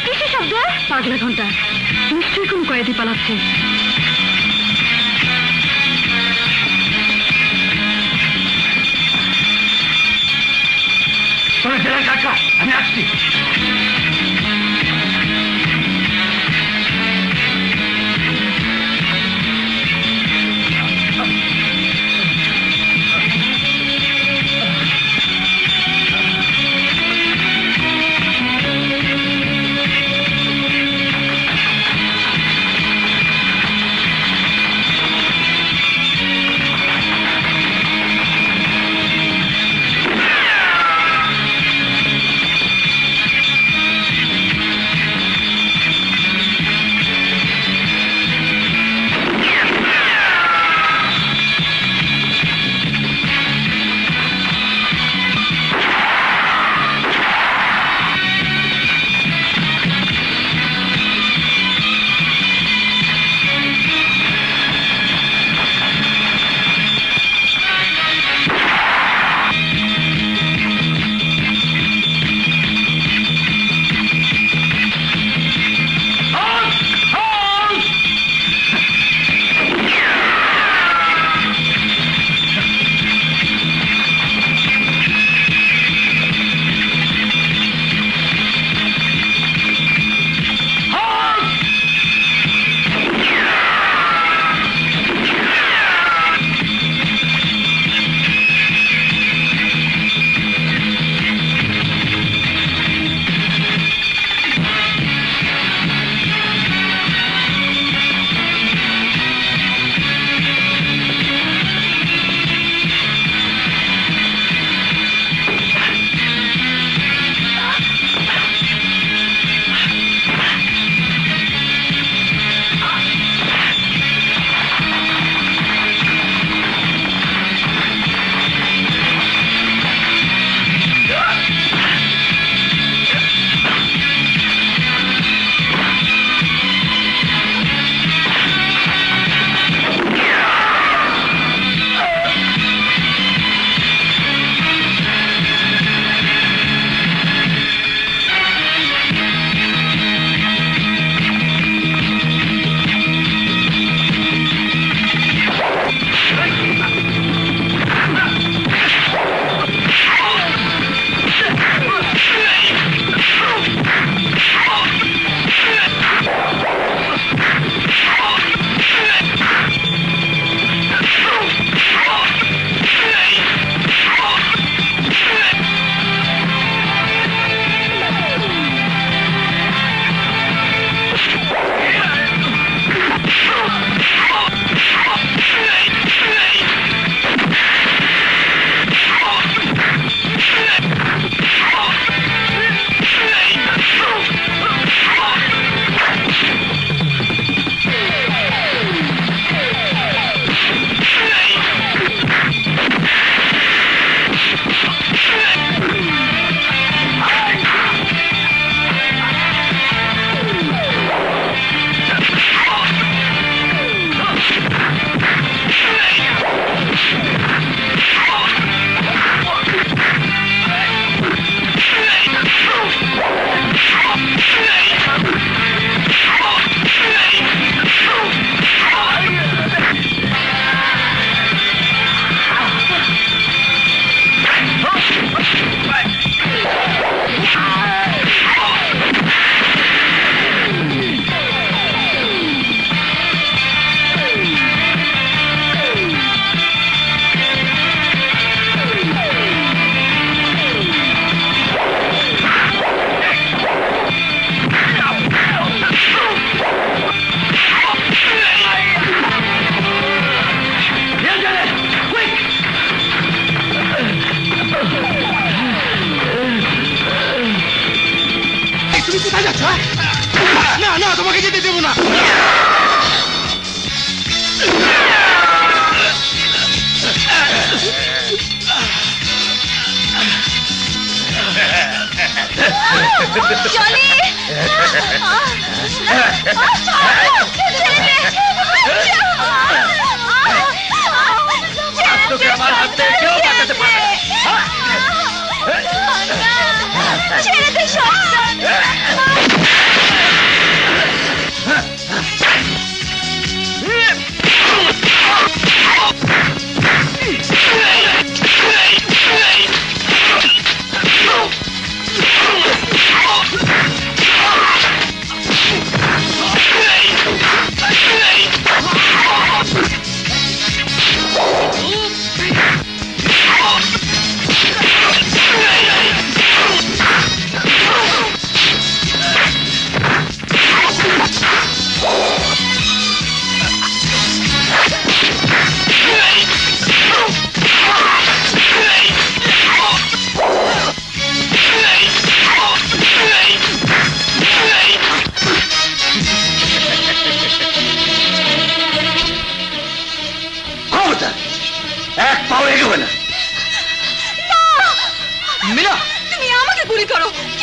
কিসের শব্দ? পাগলা ঘন্টা, নিশ্চয়ই কোন কয়েদি পালাচ্ছে। চলে জেলার কাকা, আমি আসছি।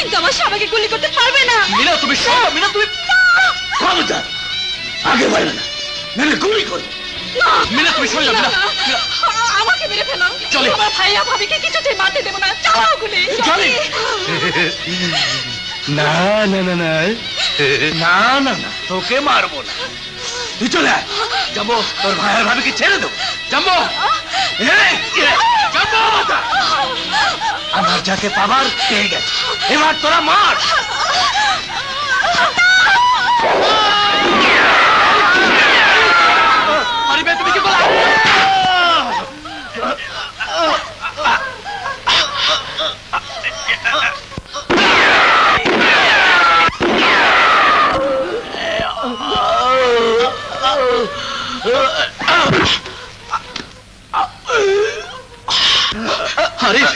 কিন্তু আমার স্বামীকে গুলি করতে পারবে না। মিনা তুমি শোনো, মিনা তুমি খবরদার আগে বাইরে না, নাহলে গুলি করবো। না, মিনা তুমি সরে যাও, মিনা। না, না, আমাকে মেরে ফেলো। চলে। আমার ভাইয়া ভাবিকে কিছুতেই মারতে দেবো না। চালাও গুলি। চলে। না না না না না না না, তোকে মারবো না, তুই চলে আয়। যাবো তোর ভাইয়ের ভাবিকে ছেড়ে দেবো। যাবো যাবো, আমার যাকে পাবার পেয়ে গেছে, এবার তোরা মার। আরে বে, তুমি কি বলা? আরিফ,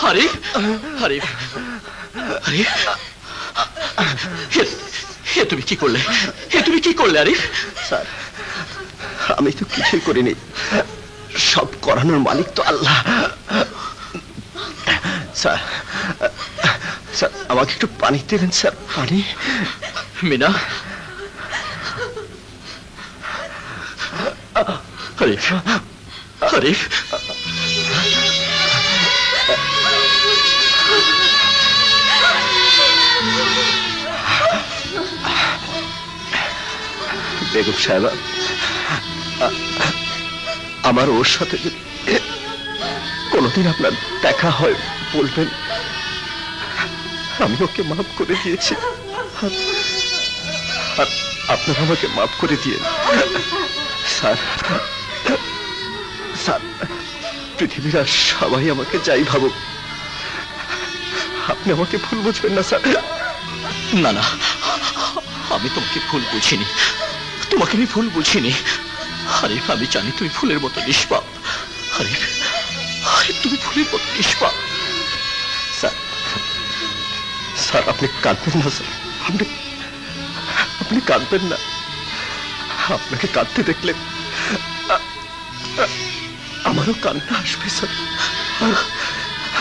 আরিফ, আরিফ, আরিফ, হে তুমি কি করলে? হে তুমি কি করলে আরিফ? স্যার, আমি তো কিছুই করিনি, সব করানোর মালিক তো আল্লাহ। স্যার, স্যার আমাকে একটু পানি দেবেন স্যার, পানি। মিনা, আরিফ, আরিফ, বেগম সাহেবা, আমার ওর সাথে যদি কোনোদিন আপনার দেখা হয় বলবেন আমি ওকে মাফ করে দিয়েছি, আর আপনারা আমাকে মাফ করে দিয়ে। স্যার, স্যার পৃথিবীর আর সবাই আমাকে যাই ভাবুক, আপনি আমাকে ভুল বুঝবেন না স্যার। না না, আমি তোমাকে ভুল বুঝিনি, তোমাকে আমি ভুল বুঝিনি। আরিফ, আমি জানি তুমি ফুলের মতো নিষ্পাপ। আরিফ, আরিফ তুমি ফুলের মতো নিষ্পাপ। স্যার, স্যার আপনি কাঁদবেন না স্যার, আপনি কাঁদবেন না। আপনাকে কাঁদতে দেখলে আমারও কান্না আসবে স্যার,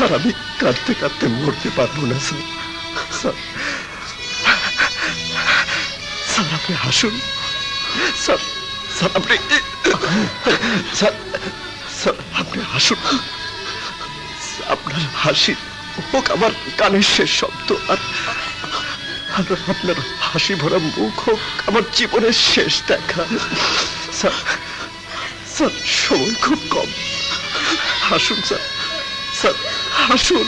আর আমি কাঁদতে কাঁদতে মরতে পারবো না স্যার। স্যার, স্যার আপনি হাসুন স্যার, স্যার আপনি, স্যার, স্যার আপনি হাসুন। আপনার হাসি হোক আমার কানের শেষ শব্দ, আর আপনার হাসি ভরা মুখ হোক আমার জীবনের শেষ দেখা। স্যার, স্যার সময় খুব কম, হাসুন স্যার, স্যার হাসুন।